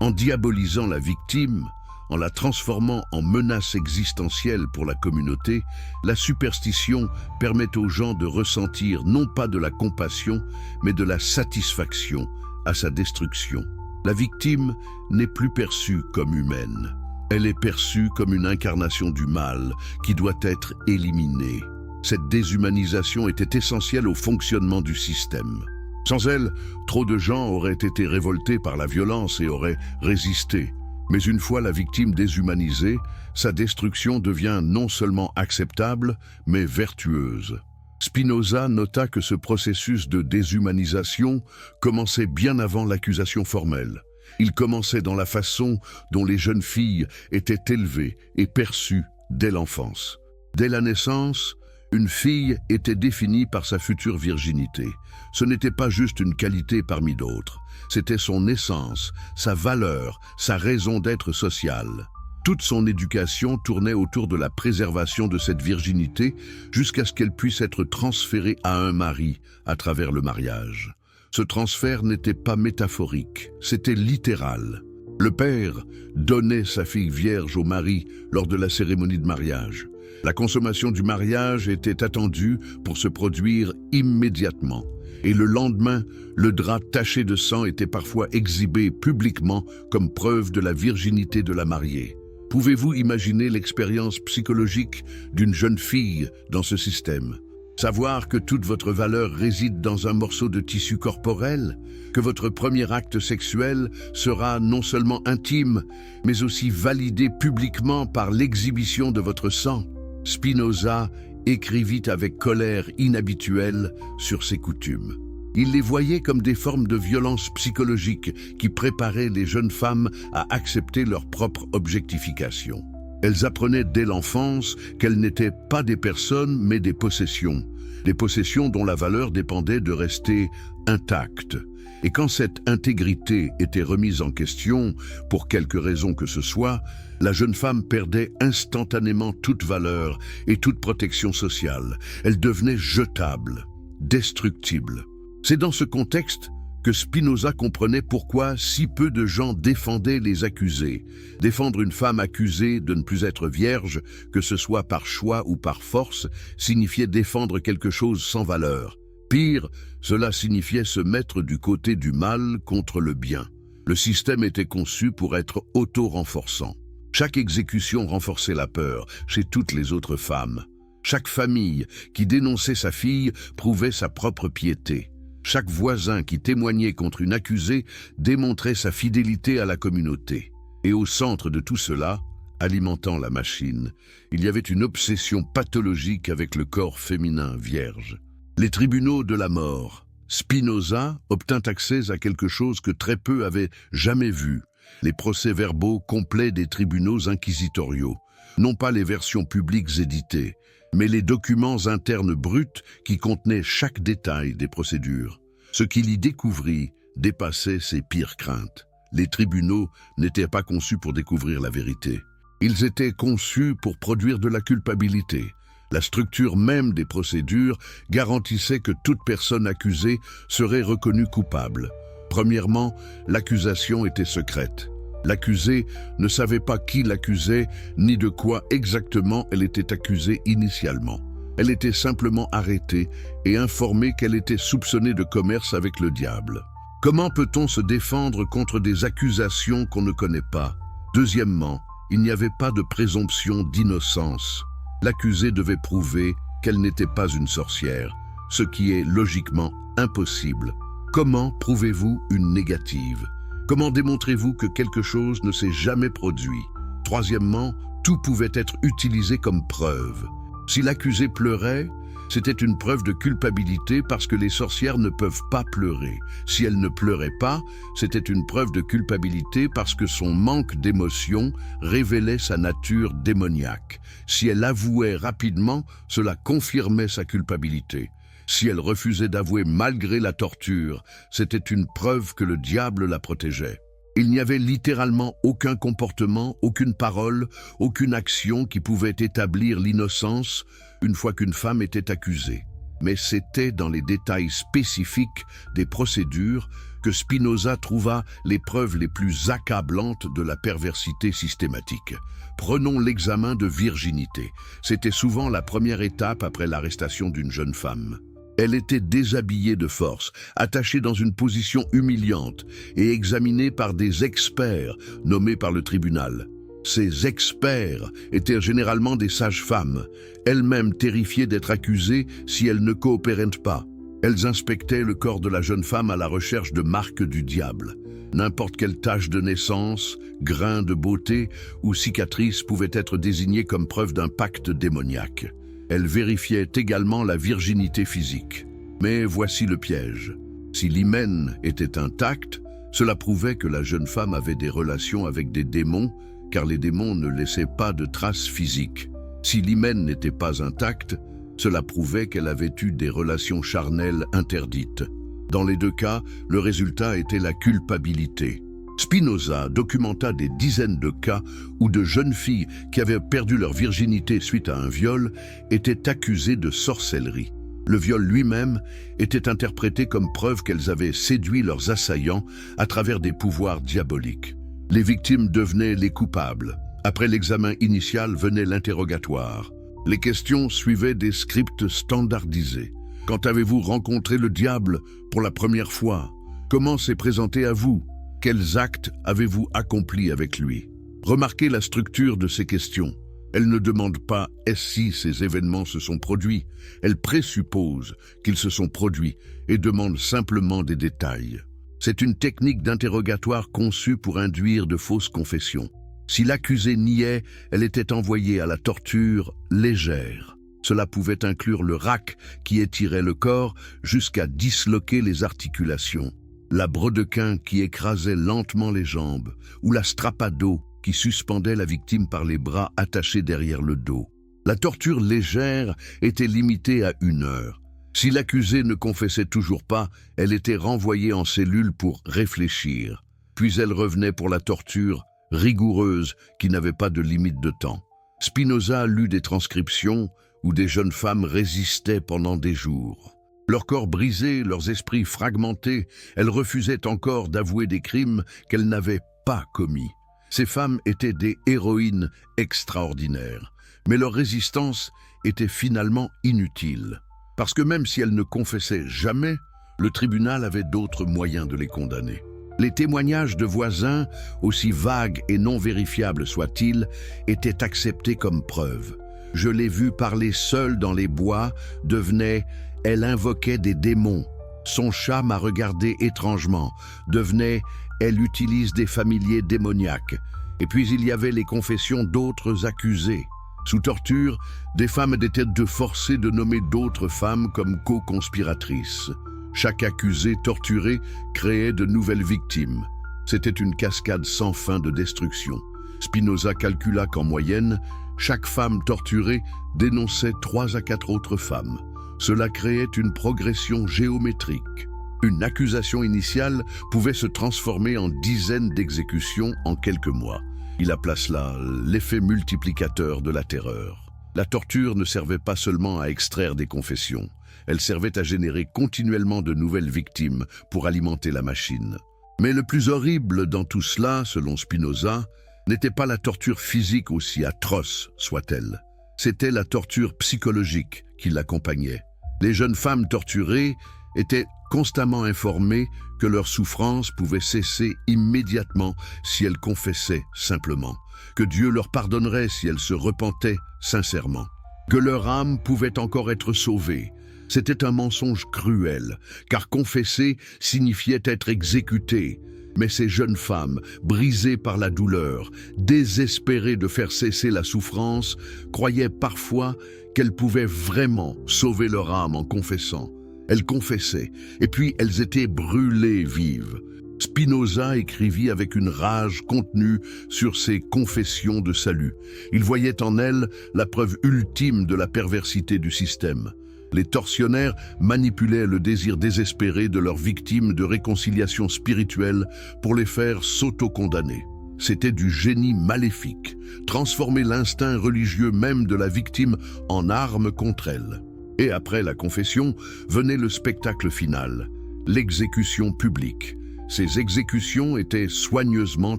En diabolisant la victime, en la transformant en menace existentielle pour la communauté, la superstition permet aux gens de ressentir non pas de la compassion, mais de la satisfaction à sa destruction. La victime n'est plus perçue comme humaine. Elle est perçue comme une incarnation du mal qui doit être éliminée. Cette déshumanisation était essentielle au fonctionnement du système. Sans elle, trop de gens auraient été révoltés par la violence et auraient résisté. Mais une fois la victime déshumanisée, sa destruction devient non seulement acceptable, mais vertueuse. Spinoza nota que ce processus de déshumanisation commençait bien avant l'accusation formelle. Il commençait dans la façon dont les jeunes filles étaient élevées et perçues dès l'enfance. Dès la naissance, Une fille était définie par sa future virginité. Ce n'était pas juste une qualité parmi d'autres, c'était son essence, sa valeur, sa raison d'être sociale. Toute son éducation tournait autour de la préservation de cette virginité jusqu'à ce qu'elle puisse être transférée à un mari à travers le mariage. Ce transfert n'était pas métaphorique, c'était littéral. Le père donnait sa fille vierge au mari lors de la cérémonie de mariage. La consommation du mariage était attendue pour se produire immédiatement. Et le lendemain, le drap taché de sang était parfois exhibé publiquement comme preuve de la virginité de la mariée. Pouvez-vous imaginer l'expérience psychologique d'une jeune fille dans ce système? Savoir que toute votre valeur réside dans un morceau de tissu corporel, que votre premier acte sexuel sera non seulement intime, mais aussi validé publiquement par l'exhibition de votre sang. Spinoza écrivit avec colère inhabituelle sur ces coutumes. Il les voyait comme des formes de violence psychologique qui préparaient les jeunes femmes à accepter leur propre objectification. Elles apprenaient dès l'enfance qu'elles n'étaient pas des personnes mais des possessions dont la valeur dépendait de rester intacte. Et quand cette intégrité était remise en question, pour quelque raison que ce soit, la jeune femme perdait instantanément toute valeur et toute protection sociale. Elle devenait jetable, destructible. C'est dans ce contexte que Spinoza comprenait pourquoi si peu de gens défendaient les accusés. Défendre une femme accusée de ne plus être vierge, que ce soit par choix ou par force, signifiait défendre quelque chose sans valeur. Pire, cela signifiait se mettre du côté du mal contre le bien. Le système était conçu pour être auto-renforçant. Chaque exécution renforçait la peur chez toutes les autres femmes. Chaque famille qui dénonçait sa fille prouvait sa propre piété. Chaque voisin qui témoignait contre une accusée démontrait sa fidélité à la communauté. Et au centre de tout cela, alimentant la machine, il y avait une obsession pathologique avec le corps féminin vierge. Les tribunaux de la mort. Spinoza obtint accès à quelque chose que très peu avaient jamais vu, les procès-verbaux complets des tribunaux inquisitoriaux. Non pas les versions publiques éditées, mais les documents internes bruts qui contenaient chaque détail des procédures. Ce qu'il y découvrit dépassait ses pires craintes. Les tribunaux n'étaient pas conçus pour découvrir la vérité. Ils étaient conçus pour produire de la culpabilité. La structure même des procédures garantissait que toute personne accusée serait reconnue coupable. Premièrement, l'accusation était secrète. L'accusée ne savait pas qui l'accusait, ni de quoi exactement elle était accusée initialement. Elle était simplement arrêtée et informée qu'elle était soupçonnée de commerce avec le diable. Comment peut-on se défendre contre des accusations qu'on ne connaît pas? Deuxièmement, il n'y avait pas de présomption d'innocence. L'accusée devait prouver qu'elle n'était pas une sorcière, ce qui est logiquement impossible. Comment prouvez-vous une négative? Comment démontrez-vous que quelque chose ne s'est jamais produit? Troisièmement, tout pouvait être utilisé comme preuve. Si l'accusé pleurait, c'était une preuve de culpabilité parce que les sorcières ne peuvent pas pleurer. Si elle ne pleurait pas, c'était une preuve de culpabilité parce que son manque d'émotion révélait sa nature démoniaque. Si elle avouait rapidement, cela confirmait sa culpabilité. Si elle refusait d'avouer malgré la torture, c'était une preuve que le diable la protégeait. Il n'y avait littéralement aucun comportement, aucune parole, aucune action qui pouvait établir l'innocence une fois qu'une femme était accusée. Mais c'était dans les détails spécifiques des procédures que Spinoza trouva les preuves les plus accablantes de la perversité systématique. Prenons l'examen de virginité. C'était souvent la première étape après l'arrestation d'une jeune femme. Elle était déshabillée de force, attachée dans une position humiliante et examinée par des experts nommés par le tribunal. Ces experts étaient généralement des sages-femmes, elles-mêmes terrifiées d'être accusées si elles ne coopéraient pas. Elles inspectaient le corps de la jeune femme à la recherche de marques du diable. N'importe quelle tache de naissance, grain de beauté ou cicatrice pouvait être désignée comme preuve d'un pacte démoniaque. Elle vérifiait également la virginité physique. Mais voici le piège. Si l'hymen était intact, cela prouvait que la jeune femme avait des relations avec des démons, car les démons ne laissaient pas de traces physiques. Si l'hymen n'était pas intact, Cela prouvait qu'elle avait eu des relations charnelles interdites. Dans les deux cas, le résultat était la culpabilité. Spinoza documenta des dizaines de cas où de jeunes filles qui avaient perdu leur virginité suite à un viol étaient accusées de sorcellerie. Le viol lui-même était interprété comme preuve qu'elles avaient séduit leurs assaillants à travers des pouvoirs diaboliques. Les victimes devenaient les coupables. Après l'examen initial venait l'interrogatoire. Les questions suivaient des scripts standardisés. Quand avez-vous rencontré le diable pour la première fois? Comment s'est présenté à vous? Quels actes avez-vous accomplis avec lui? Remarquez la structure de ces questions. Elle ne demande pas « est-ce si ces événements se sont produits ?» Elle présuppose qu'ils se sont produits et demande simplement des détails. C'est une technique d'interrogatoire conçue pour induire de fausses confessions. Si l'accusée niait, elle était envoyée à la torture légère. Cela pouvait inclure le rack qui étirait le corps jusqu'à disloquer les articulations, la brodequin qui écrasait lentement les jambes, ou la strapado qui suspendait la victime par les bras attachés derrière le dos. La torture légère était limitée à 1 heure. Si l'accusée ne confessait toujours pas, elle était renvoyée en cellule pour réfléchir. Puis elle revenait pour la torture rigoureuse qui n'avait pas de limite de temps. Spinoza lut des transcriptions où des jeunes femmes résistaient pendant des jours. Leurs corps brisés, leurs esprits fragmentés, elles refusaient encore d'avouer des crimes qu'elles n'avaient pas commis. Ces femmes étaient des héroïnes extraordinaires, mais leur résistance était finalement inutile. Parce que même si elles ne confessaient jamais, le tribunal avait d'autres moyens de les condamner. Les témoignages de voisins, aussi vagues et non vérifiables soient-ils, étaient acceptés comme preuve. Je l'ai vue parler seule dans les bois, devenait « elle invoquait des démons ». Son chat m'a regardé étrangement, devenait « elle utilise des familiers démoniaques ». Et puis il y avait les confessions d'autres accusés. Sous torture, des femmes étaient forcées de nommer d'autres femmes comme co-conspiratrices. Chaque accusé torturé créait de nouvelles victimes. C'était une cascade sans fin de destruction. Spinoza calcula qu'en moyenne, chaque femme torturée dénonçait 3 à 4 autres femmes. Cela créait une progression géométrique. Une accusation initiale pouvait se transformer en dizaines d'exécutions en quelques mois. Il appela cela l'effet multiplicateur de la terreur. La torture ne servait pas seulement à extraire des confessions, elle servait à générer continuellement de nouvelles victimes pour alimenter la machine. Mais le plus horrible dans tout cela, selon Spinoza, n'était pas la torture physique aussi atroce soit-elle. C'était la torture psychologique qui l'accompagnait. Les jeunes femmes torturées étaient constamment informées que leur souffrance pouvait cesser immédiatement si elles confessaient simplement, que Dieu leur pardonnerait si elles se repentaient sincèrement, que leur âme pouvait encore être sauvée. C'était un mensonge cruel, car confesser signifiait être exécuté. Mais ces jeunes femmes, brisées par la douleur, désespérées de faire cesser la souffrance, croyaient parfois qu'elles pouvaient vraiment sauver leur âme en confessant. Elles confessaient, et puis elles étaient brûlées vives. Spinoza écrivit avec une rage contenue sur ces confessions de salut. Il voyait en elles la preuve ultime de la perversité du système. Les tortionnaires manipulaient le désir désespéré de leurs victimes de réconciliation spirituelle pour les faire s'auto-condamner. C'était du génie maléfique, transformer l'instinct religieux même de la victime en arme contre elle. Et après la confession, venait le spectacle final, l'exécution publique. Ces exécutions étaient soigneusement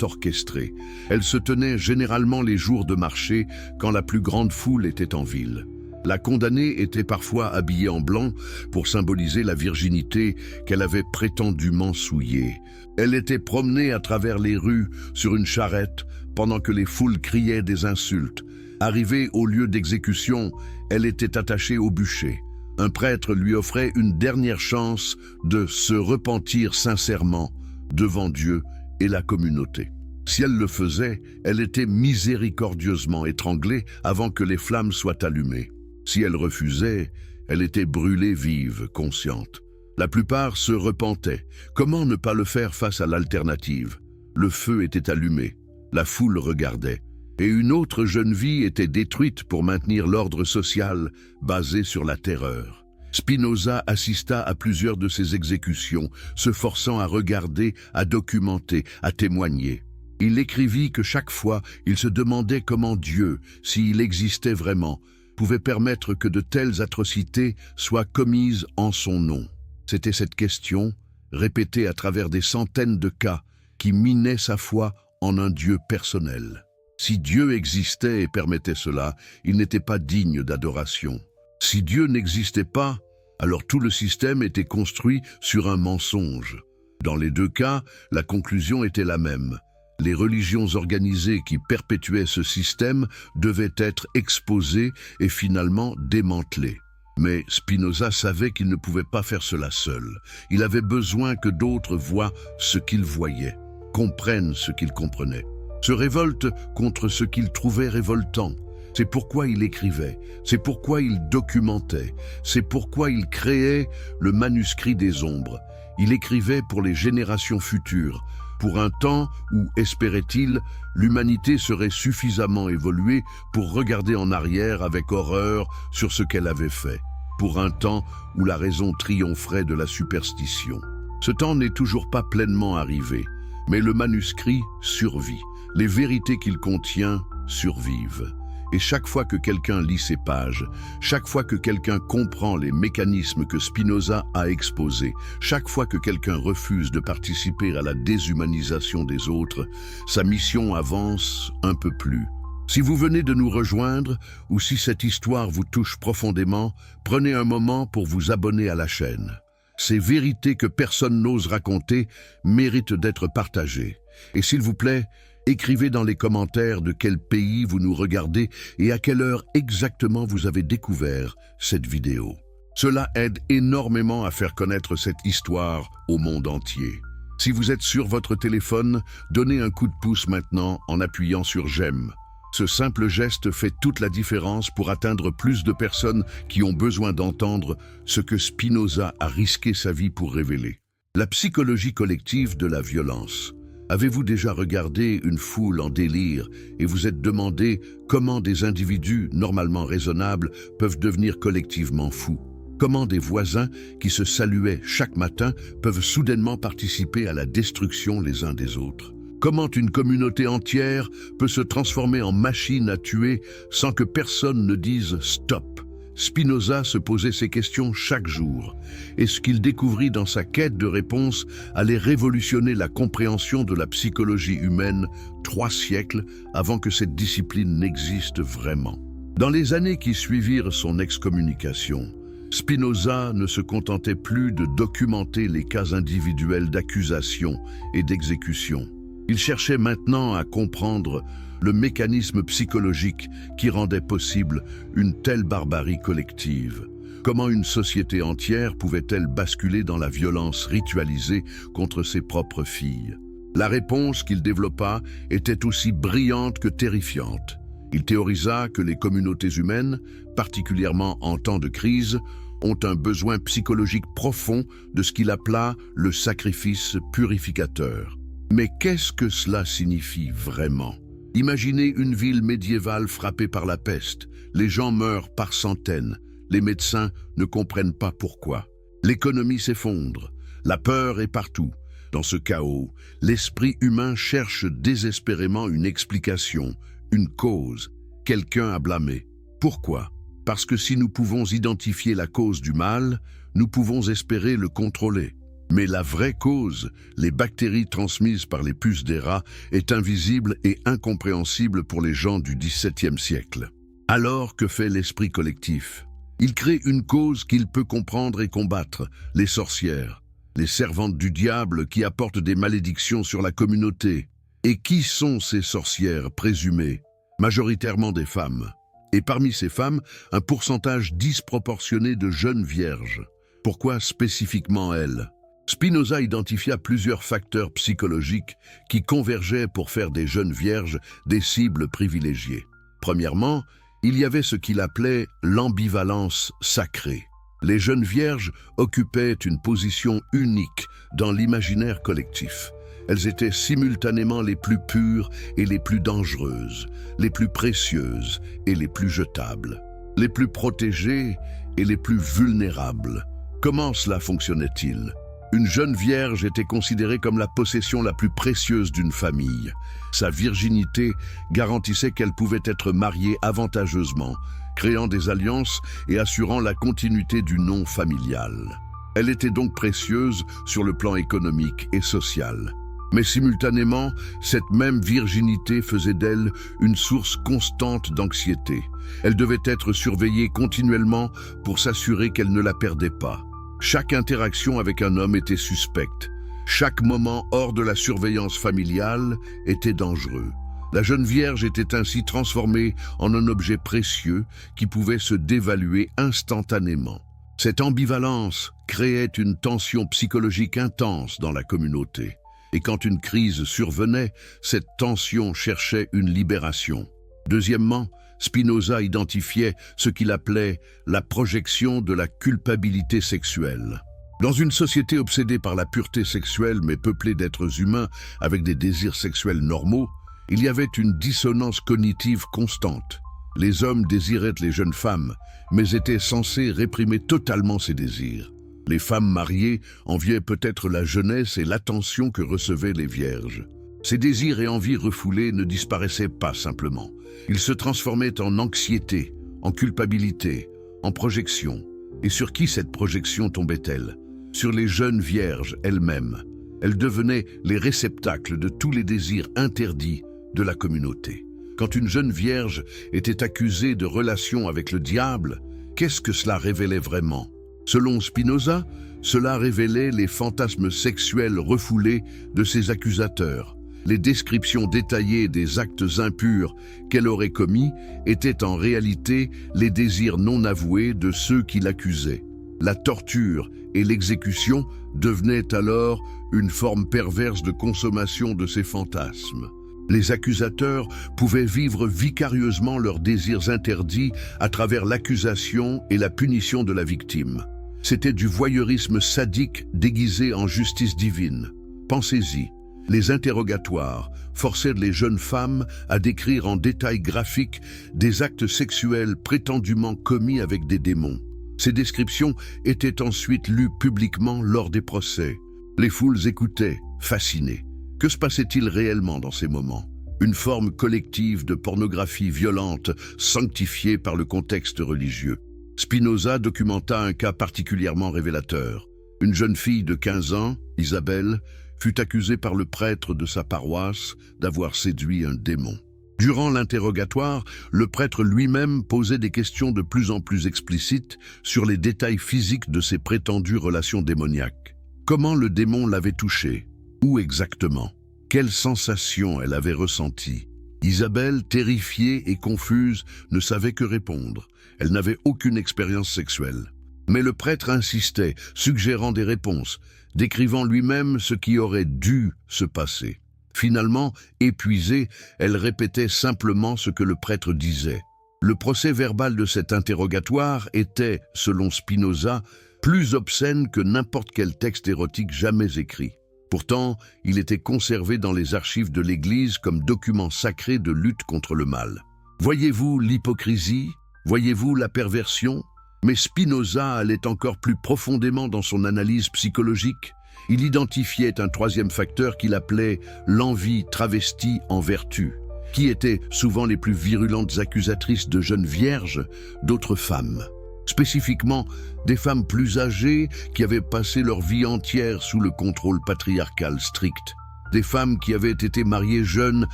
orchestrées. Elles se tenaient généralement les jours de marché quand la plus grande foule était en ville. La condamnée était parfois habillée en blanc pour symboliser la virginité qu'elle avait prétendument souillée. Elle était promenée à travers les rues sur une charrette pendant que les foules criaient des insultes. Arrivée au lieu d'exécution, elle était attachée au bûcher. Un prêtre lui offrait une dernière chance de se repentir sincèrement devant Dieu et la communauté. Si elle le faisait, elle était miséricordieusement étranglée avant que les flammes soient allumées. Si elle refusait, elle était brûlée vive, consciente. La plupart se repentaient. Comment ne pas le faire face à l'alternative? Le feu était allumé. La foule regardait. et une autre jeune vie était détruite pour maintenir l'ordre social basé sur la terreur. Spinoza assista à plusieurs de ces exécutions, se forçant à regarder, à documenter, à témoigner. Il écrivit que chaque fois, il se demandait comment Dieu, s'il existait vraiment, pouvait permettre que de telles atrocités soient commises en son nom. C'était cette question, répétée à travers des centaines de cas, qui minait sa foi en un Dieu personnel. Si Dieu existait et permettait cela, il n'était pas digne d'adoration. Si Dieu n'existait pas, alors tout le système était construit sur un mensonge. Dans les deux cas, la conclusion était la même. Les religions organisées qui perpétuaient ce système devaient être exposées et finalement démantelées. Mais Spinoza savait qu'il ne pouvait pas faire cela seul. Il avait besoin que d'autres voient ce qu'il voyait, comprennent ce qu'il comprenait, se révoltent contre ce qu'il trouvait révoltant. C'est pourquoi il écrivait, c'est pourquoi il documentait, c'est pourquoi il créait le manuscrit des ombres. Il écrivait pour les générations futures, pour un temps où, espérait-il, l'humanité serait suffisamment évoluée pour regarder en arrière avec horreur sur ce qu'elle avait fait, pour un temps où la raison triompherait de la superstition. Ce temps n'est toujours pas pleinement arrivé, mais le manuscrit survit. Les vérités qu'il contient survivent. Et chaque fois que quelqu'un lit ces pages, chaque fois que quelqu'un comprend les mécanismes que Spinoza a exposés, chaque fois que quelqu'un refuse de participer à la déshumanisation des autres, sa mission avance un peu plus. Si vous venez de nous rejoindre, ou si cette histoire vous touche profondément, prenez un moment pour vous abonner à la chaîne. Ces vérités que personne n'ose raconter méritent d'être partagées. Et s'il vous plaît, écrivez dans les commentaires de quel pays vous nous regardez et à quelle heure exactement vous avez découvert cette vidéo. Cela aide énormément à faire connaître cette histoire au monde entier. Si vous êtes sur votre téléphone, donnez un coup de pouce maintenant en appuyant sur j'aime. Ce simple geste fait toute la différence pour atteindre plus de personnes qui ont besoin d'entendre ce que Spinoza a risqué sa vie pour révéler. La psychologie collective de la violence. Avez-vous déjà regardé une foule en délire et vous êtes demandé comment des individus normalement raisonnables peuvent devenir collectivement fous? Comment des voisins qui se saluaient chaque matin peuvent soudainement participer à la destruction les uns des autres? Comment une communauté entière peut se transformer en machine à tuer sans que personne ne dise « stop ». Spinoza se posait ces questions chaque jour, et ce qu'il découvrit dans sa quête de réponses allait révolutionner la compréhension de la psychologie humaine 3 siècles avant que cette discipline n'existe vraiment. Dans les années qui suivirent son excommunication, Spinoza ne se contentait plus de documenter les cas individuels d'accusation et d'exécution. Il cherchait maintenant à comprendre le mécanisme psychologique qui rendait possible une telle barbarie collective. Comment une société entière pouvait-elle basculer dans la violence ritualisée contre ses propres filles? La réponse qu'il développa était aussi brillante que terrifiante. Il théorisa que les communautés humaines, particulièrement en temps de crise, ont un besoin psychologique profond de ce qu'il appela le sacrifice purificateur. Mais qu'est-ce que cela signifie vraiment? Imaginez une ville médiévale frappée par la peste. Les gens meurent par centaines. Les médecins ne comprennent pas pourquoi. L'économie s'effondre. La peur est partout. Dans ce chaos, l'esprit humain cherche désespérément une explication, une cause, quelqu'un à blâmer. Pourquoi? Parce que si nous pouvons identifier la cause du mal, nous pouvons espérer le contrôler. Mais la vraie cause, les bactéries transmises par les puces des rats, est invisible et incompréhensible pour les gens du XVIIe siècle. Alors, que fait l'esprit collectif? Il crée une cause qu'il peut comprendre et combattre, les sorcières, les servantes du diable qui apportent des malédictions sur la communauté. Et qui sont ces sorcières présumées? Majoritairement des femmes. Et parmi ces femmes, un pourcentage disproportionné de jeunes vierges. Pourquoi spécifiquement elles? Spinoza identifia plusieurs facteurs psychologiques qui convergeaient pour faire des jeunes vierges des cibles privilégiées. Premièrement, il y avait ce qu'il appelait l'ambivalence sacrée. Les jeunes vierges occupaient une position unique dans l'imaginaire collectif. Elles étaient simultanément les plus pures et les plus dangereuses, les plus précieuses et les plus jetables, les plus protégées et les plus vulnérables. Comment cela fonctionnait-il? Une jeune vierge était considérée comme la possession la plus précieuse d'une famille. Sa virginité garantissait qu'elle pouvait être mariée avantageusement, créant des alliances et assurant la continuité du nom familial. Elle était donc précieuse sur le plan économique et social. Mais simultanément, cette même virginité faisait d'elle une source constante d'anxiété. Elle devait être surveillée continuellement pour s'assurer qu'elle ne la perdait pas. Chaque interaction avec un homme était suspecte. Chaque moment hors de la surveillance familiale était dangereux. La jeune vierge était ainsi transformée en un objet précieux qui pouvait se dévaluer instantanément. Cette ambivalence créait une tension psychologique intense dans la communauté. Et quand une crise survenait, cette tension cherchait une libération. Deuxièmement, Spinoza identifiait ce qu'il appelait la projection de la culpabilité sexuelle. Dans une société obsédée par la pureté sexuelle mais peuplée d'êtres humains avec des désirs sexuels normaux, il y avait une dissonance cognitive constante. Les hommes désiraient les jeunes femmes, mais étaient censés réprimer totalement ces désirs. Les femmes mariées enviaient peut-être la jeunesse et l'attention que recevaient les vierges. Ces désirs et envies refoulées ne disparaissaient pas simplement. Ils se transformaient en anxiété, en culpabilité, en projection. Et sur qui cette projection tombait-elle? Sur les jeunes vierges elles-mêmes. Elles devenaient les réceptacles de tous les désirs interdits de la communauté. Quand une jeune vierge était accusée de relation avec le diable, qu'est-ce que cela révélait vraiment? Selon Spinoza, cela révélait les fantasmes sexuels refoulés de ses accusateurs. Les descriptions détaillées des actes impurs qu'elle aurait commis étaient en réalité les désirs non avoués de ceux qui l'accusaient. La torture et l'exécution devenaient alors une forme perverse de consommation de ces fantasmes. Les accusateurs pouvaient vivre vicarieusement leurs désirs interdits à travers l'accusation et la punition de la victime. C'était du voyeurisme sadique déguisé en justice divine. Pensez-y, les interrogatoires forçaient les jeunes femmes à décrire en détail graphique des actes sexuels prétendument commis avec des démons. Ces descriptions étaient ensuite lues publiquement lors des procès. Les foules écoutaient, fascinées. Que se passait-il réellement dans ces moments? Une forme collective de pornographie violente sanctifiée par le contexte religieux. Spinoza documenta un cas particulièrement révélateur. Une jeune fille de 15 ans, Isabelle, fut accusée par le prêtre de sa paroisse d'avoir séduit un démon. Durant l'interrogatoire, le prêtre lui-même posait des questions de plus en plus explicites sur les détails physiques de ses prétendues relations démoniaques. Comment le démon l'avait touchée? Où exactement? Quelles sensations elle avait ressenties? Isabelle, terrifiée et confuse, ne savait que répondre. Elle n'avait aucune expérience sexuelle. Mais le prêtre insistait, suggérant des réponses, décrivant lui-même ce qui aurait dû se passer. Finalement, épuisée, elle répétait simplement ce que le prêtre disait. Le procès-verbal de cet interrogatoire était, selon Spinoza, plus obscène que n'importe quel texte érotique jamais écrit. Pourtant, il était conservé dans les archives de l'Église comme document sacré de lutte contre le mal. Voyez-vous l'hypocrisie? Voyez-vous la perversion? Mais Spinoza allait encore plus profondément dans son analyse psychologique. Il identifiait un troisième facteur qu'il appelait l'envie travestie en vertu, qui étaient souvent les plus virulentes accusatrices de jeunes vierges, d'autres femmes. Spécifiquement, des femmes plus âgées qui avaient passé leur vie entière sous le contrôle patriarcal strict. Des femmes qui avaient été mariées jeunes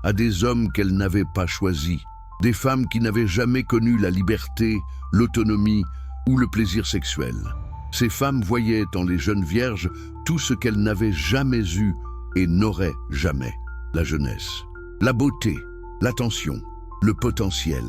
à des hommes qu'elles n'avaient pas choisis. Des femmes qui n'avaient jamais connu la liberté, l'autonomie ou le plaisir sexuel. Ces femmes voyaient en les jeunes vierges tout ce qu'elles n'avaient jamais eu et n'auraient jamais. La jeunesse, la beauté, l'attention, le potentiel.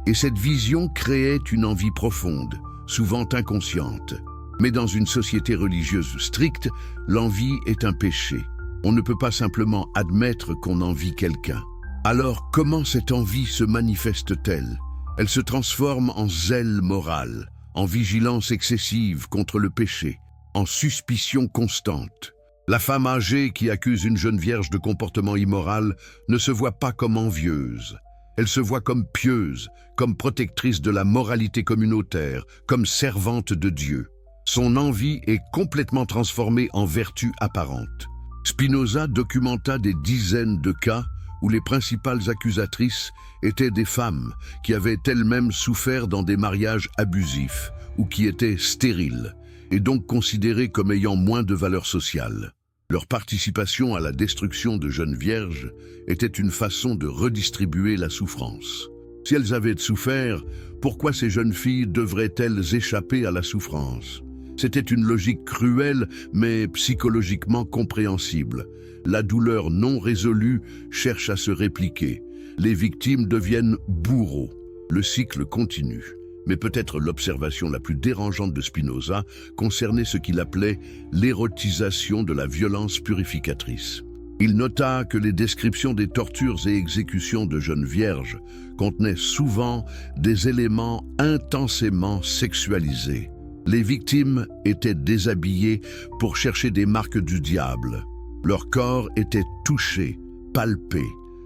Et cette vision créait une envie profonde, souvent inconsciente. Mais dans une société religieuse stricte, l'envie est un péché. On ne peut pas simplement admettre qu'on envie quelqu'un. Alors comment cette envie se manifeste-t-elle? Elle se transforme en zèle moral, en vigilance excessive contre le péché, en suspicion constante. La femme âgée qui accuse une jeune vierge de comportement immoral ne se voit pas comme envieuse. Elle se voit comme pieuse, comme protectrice de la moralité communautaire, comme servante de Dieu. Son envie est complètement transformée en vertu apparente. Spinoza documenta des dizaines de cas où les principales accusatrices étaient des femmes qui avaient elles-mêmes souffert dans des mariages abusifs ou qui étaient stériles, et donc considérées comme ayant moins de valeur sociale. Leur participation à la destruction de jeunes vierges était une façon de redistribuer la souffrance. Si elles avaient souffert, pourquoi ces jeunes filles devraient-elles échapper à la souffrance? C'était une logique cruelle, mais psychologiquement compréhensible. La douleur non résolue cherche à se répliquer. Les victimes deviennent bourreaux. Le cycle continue. Mais peut-être l'observation la plus dérangeante de Spinoza concernait ce qu'il appelait l'érotisation de la violence purificatrice. Il nota que les descriptions des tortures et exécutions de jeunes vierges contenaient souvent des éléments intensément sexualisés. Les victimes étaient déshabillées pour chercher des marques du diable. Leur corps était touché, palpé,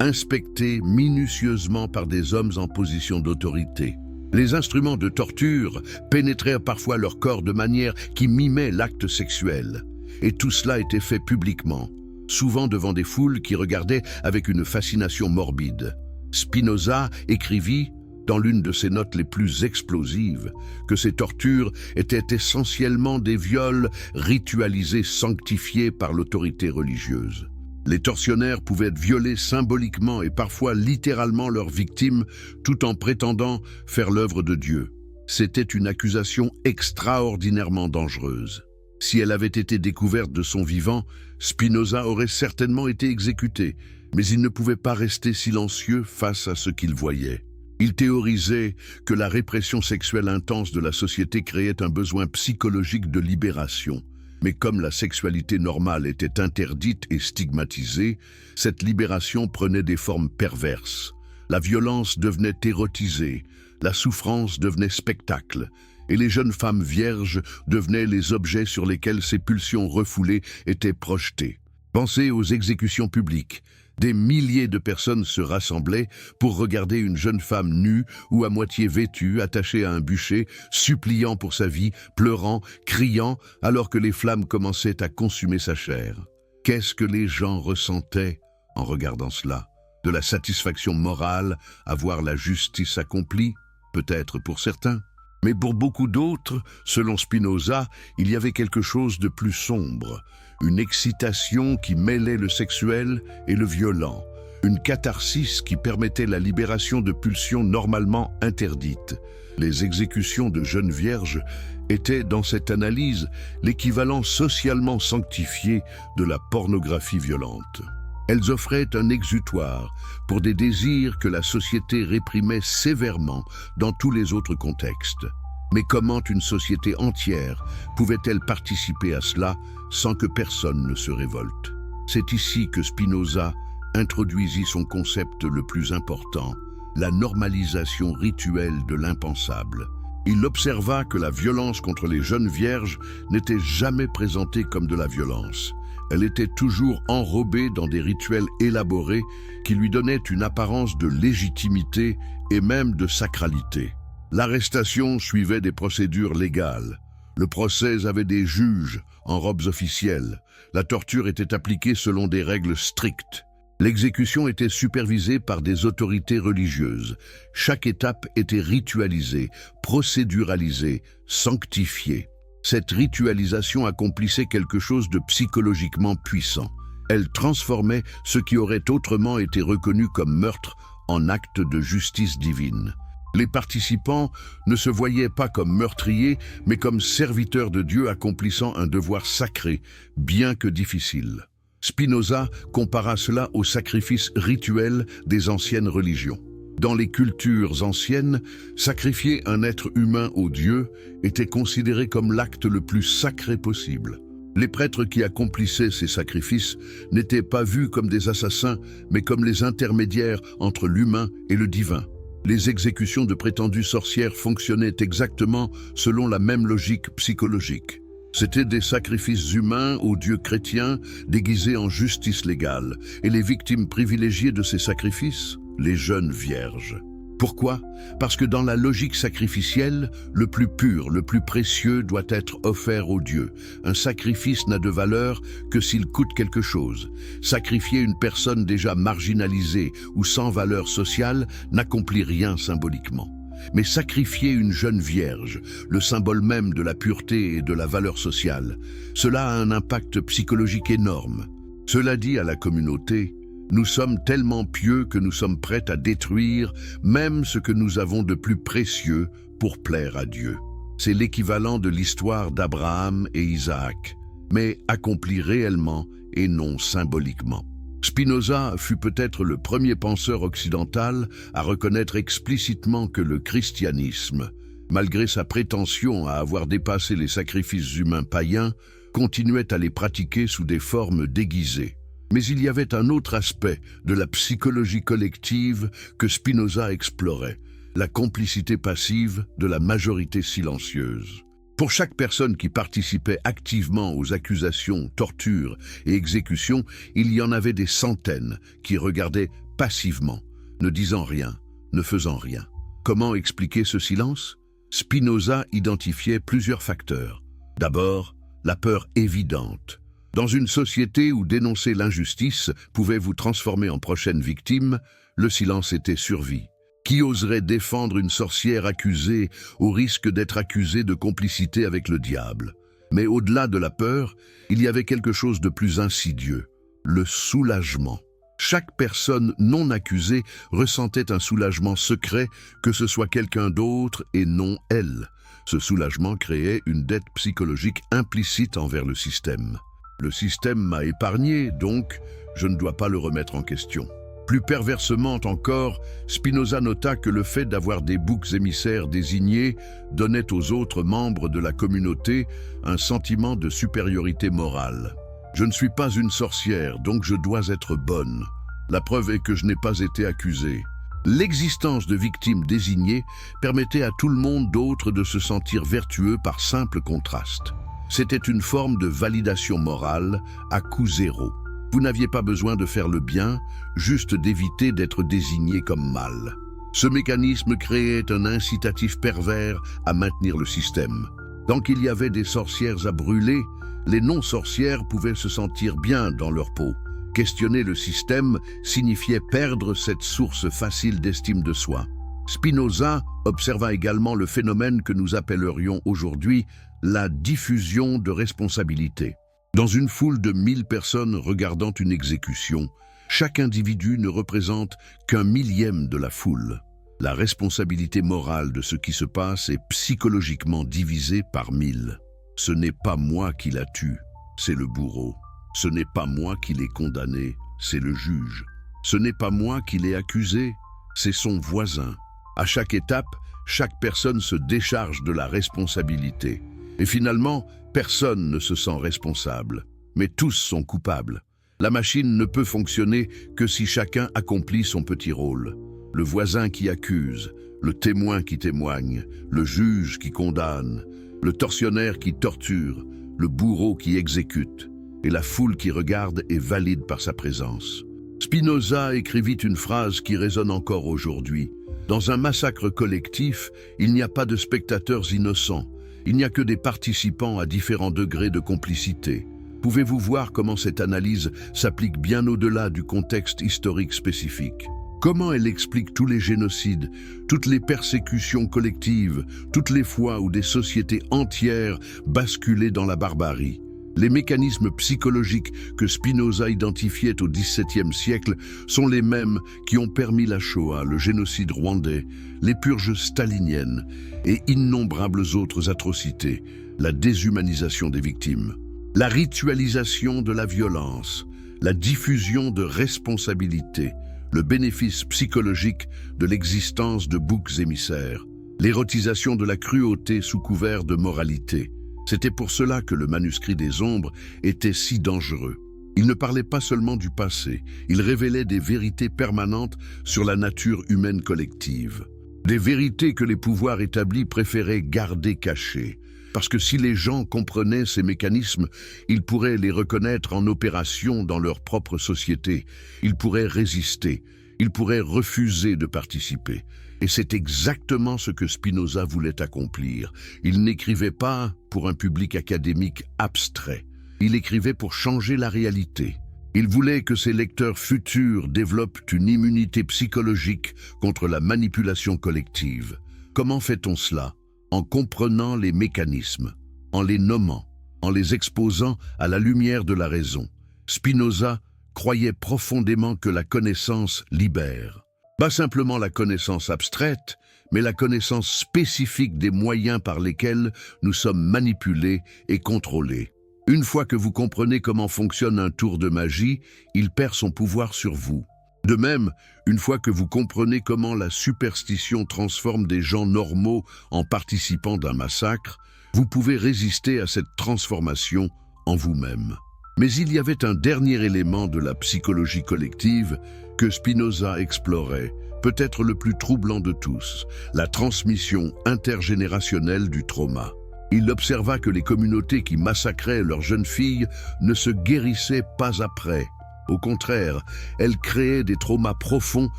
inspecté minutieusement par des hommes en position d'autorité. Les instruments de torture pénétrèrent parfois leur corps de manière qui mimait l'acte sexuel. Et tout cela était fait publiquement, souvent devant des foules qui regardaient avec une fascination morbide. Spinoza écrivit, dans l'une de ses notes les plus explosives, que ces tortures étaient essentiellement des viols ritualisés sanctifiés par l'autorité religieuse. Les tortionnaires pouvaient violer symboliquement et parfois littéralement leurs victimes tout en prétendant faire l'œuvre de Dieu. C'était une accusation extraordinairement dangereuse. Si elle avait été découverte de son vivant, Spinoza aurait certainement été exécuté, mais il ne pouvait pas rester silencieux face à ce qu'il voyait. Il théorisait que la répression sexuelle intense de la société créait un besoin psychologique de libération. Mais comme la sexualité normale était interdite et stigmatisée, cette libération prenait des formes perverses. La violence devenait érotisée, la souffrance devenait spectacle, et les jeunes femmes vierges devenaient les objets sur lesquels ces pulsions refoulées étaient projetées. Pensez aux exécutions publiques. Des milliers de personnes se rassemblaient pour regarder une jeune femme nue ou à moitié vêtue, attachée à un bûcher, suppliant pour sa vie, pleurant, criant, alors que les flammes commençaient à consumer sa chair. Qu'est-ce que les gens ressentaient en regardant cela? De la satisfaction morale à voir la justice accomplie? Peut-être pour certains. Mais pour beaucoup d'autres, selon Spinoza, il y avait quelque chose de plus sombre. Une excitation qui mêlait le sexuel et le violent. Une catharsis qui permettait la libération de pulsions normalement interdites. Les exécutions de jeunes vierges étaient, dans cette analyse, l'équivalent socialement sanctifié de la pornographie violente. Elles offraient un exutoire pour des désirs que la société réprimait sévèrement dans tous les autres contextes. Mais comment une société entière pouvait-elle participer à cela sans que personne ne se révolte? C'est ici que Spinoza introduisit son concept le plus important, la normalisation rituelle de l'impensable. Il observa que la violence contre les jeunes vierges n'était jamais présentée comme de la violence. Elle était toujours enrobée dans des rituels élaborés qui lui donnaient une apparence de légitimité et même de sacralité. L'arrestation suivait des procédures légales. Le procès avait des juges en robes officielles. La torture était appliquée selon des règles strictes. L'exécution était supervisée par des autorités religieuses. Chaque étape était ritualisée, procéduralisée, sanctifiée. Cette ritualisation accomplissait quelque chose de psychologiquement puissant. Elle transformait ce qui aurait autrement été reconnu comme meurtre en acte de justice divine. Les participants ne se voyaient pas comme meurtriers, mais comme serviteurs de Dieu accomplissant un devoir sacré, bien que difficile. Spinoza compara cela au sacrifice rituel des anciennes religions. Dans les cultures anciennes, sacrifier un être humain au Dieu était considéré comme l'acte le plus sacré possible. Les prêtres qui accomplissaient ces sacrifices n'étaient pas vus comme des assassins, mais comme les intermédiaires entre l'humain et le divin. Les exécutions de prétendues sorcières fonctionnaient exactement selon la même logique psychologique. C'étaient des sacrifices humains aux dieux chrétiens déguisés en justice légale, et les victimes privilégiées de ces sacrifices, les jeunes vierges. Pourquoi? Parce que dans la logique sacrificielle, le plus pur, le plus précieux doit être offert aux dieux. Un sacrifice n'a de valeur que s'il coûte quelque chose. Sacrifier une personne déjà marginalisée ou sans valeur sociale n'accomplit rien symboliquement. Mais sacrifier une jeune vierge, le symbole même de la pureté et de la valeur sociale, cela a un impact psychologique énorme. Cela dit à la communauté, nous sommes tellement pieux que nous sommes prêts à détruire même ce que nous avons de plus précieux pour plaire à Dieu. C'est l'équivalent de l'histoire d'Abraham et Isaac, mais accompli réellement et non symboliquement. Spinoza fut peut-être le premier penseur occidental à reconnaître explicitement que le christianisme, malgré sa prétention à avoir dépassé les sacrifices humains païens, continuait à les pratiquer sous des formes déguisées. Mais il y avait un autre aspect de la psychologie collective que Spinoza explorait, la complicité passive de la majorité silencieuse. Pour chaque personne qui participait activement aux accusations, tortures et exécutions, il y en avait des centaines qui regardaient passivement, ne disant rien, ne faisant rien. Comment expliquer ce silence? Spinoza identifiait plusieurs facteurs. D'abord, la peur évidente. Dans une société où dénoncer l'injustice pouvait vous transformer en prochaine victime, le silence était survie. Qui oserait défendre une sorcière accusée au risque d'être accusée de complicité avec le diable? Mais au-delà de la peur, il y avait quelque chose de plus insidieux, le soulagement. Chaque personne non accusée ressentait un soulagement secret, que ce soit quelqu'un d'autre et non elle. Ce soulagement créait une dette psychologique implicite envers le système. Le système m'a épargné, donc je ne dois pas le remettre en question. Plus perversement encore, Spinoza nota que le fait d'avoir des boucs émissaires désignés donnait aux autres membres de la communauté un sentiment de supériorité morale. Je ne suis pas une sorcière, donc je dois être bonne. La preuve est que je n'ai pas été accusée. L'existence de victimes désignées permettait à tout le monde d'autre de se sentir vertueux par simple contraste. C'était une forme de validation morale à coût zéro. Vous n'aviez pas besoin de faire le bien, juste d'éviter d'être désigné comme mal. Ce mécanisme créait un incitatif pervers à maintenir le système. Tant qu'il y avait des sorcières à brûler, les non-sorcières pouvaient se sentir bien dans leur peau. Questionner le système signifiait perdre cette source facile d'estime de soi. Spinoza observa également le phénomène que nous appellerions aujourd'hui la diffusion de responsabilité. Dans une foule de 1000 personnes regardant une exécution, chaque individu ne représente qu'un millième de la foule. La responsabilité morale de ce qui se passe est psychologiquement divisée par 1000. Ce n'est pas moi qui la tue, c'est le bourreau. Ce n'est pas moi qui l'ai condamné, c'est le juge. Ce n'est pas moi qui l'ai accusé, c'est son voisin. À chaque étape, chaque personne se décharge de la responsabilité. Et finalement, personne ne se sent responsable, mais tous sont coupables. La machine ne peut fonctionner que si chacun accomplit son petit rôle. Le voisin qui accuse, le témoin qui témoigne, le juge qui condamne, le tortionnaire qui torture, le bourreau qui exécute, et la foule qui regarde est valide par sa présence. Spinoza écrivit une phrase qui résonne encore aujourd'hui. Dans un massacre collectif, il n'y a pas de spectateurs innocents. Il n'y a que des participants à différents degrés de complicité. Pouvez-vous voir comment cette analyse s'applique bien au-delà du contexte historique spécifique? Comment elle explique tous les génocides, toutes les persécutions collectives, toutes les fois où des sociétés entières basculaient dans la barbarie? Les mécanismes psychologiques que Spinoza identifiait au XVIIe siècle sont les mêmes qui ont permis la Shoah, le génocide rwandais, les purges staliniennes et innombrables autres atrocités, la déshumanisation des victimes, la ritualisation de la violence, la diffusion de responsabilités, le bénéfice psychologique de l'existence de boucs émissaires, l'érotisation de la cruauté sous couvert de moralité. C'était pour cela que le manuscrit des ombres était si dangereux. Il ne parlait pas seulement du passé, il révélait des vérités permanentes sur la nature humaine collective. Des vérités que les pouvoirs établis préféraient garder cachées. Parce que si les gens comprenaient ces mécanismes, ils pourraient les reconnaître en opération dans leur propre société. Ils pourraient résister, ils pourraient refuser de participer. Et c'est exactement ce que Spinoza voulait accomplir. Il n'écrivait pas pour un public académique abstrait. Il écrivait pour changer la réalité. Il voulait que ses lecteurs futurs développent une immunité psychologique contre la manipulation collective. Comment fait-on cela? En comprenant les mécanismes, en les nommant, en les exposant à la lumière de la raison. Spinoza croyait profondément que la connaissance libère. Pas simplement la connaissance abstraite, mais la connaissance spécifique des moyens par lesquels nous sommes manipulés et contrôlés. Une fois que vous comprenez comment fonctionne un tour de magie, il perd son pouvoir sur vous. De même, une fois que vous comprenez comment la superstition transforme des gens normaux en participants d'un massacre, vous pouvez résister à cette transformation en vous-même. Mais il y avait un dernier élément de la psychologie collective que Spinoza explorait, peut-être le plus troublant de tous, la transmission intergénérationnelle du trauma. Il observa que les communautés qui massacraient leurs jeunes filles ne se guérissaient pas après. Au contraire, elles créaient des traumas profonds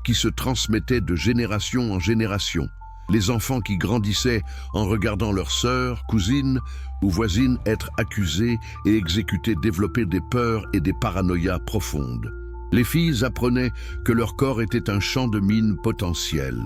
qui se transmettaient de génération en génération. Les enfants qui grandissaient en regardant leurs sœurs, cousines ou voisines être accusées et exécutées développaient des peurs et des paranoïas profondes. Les filles apprenaient que leur corps était un champ de mines potentiel,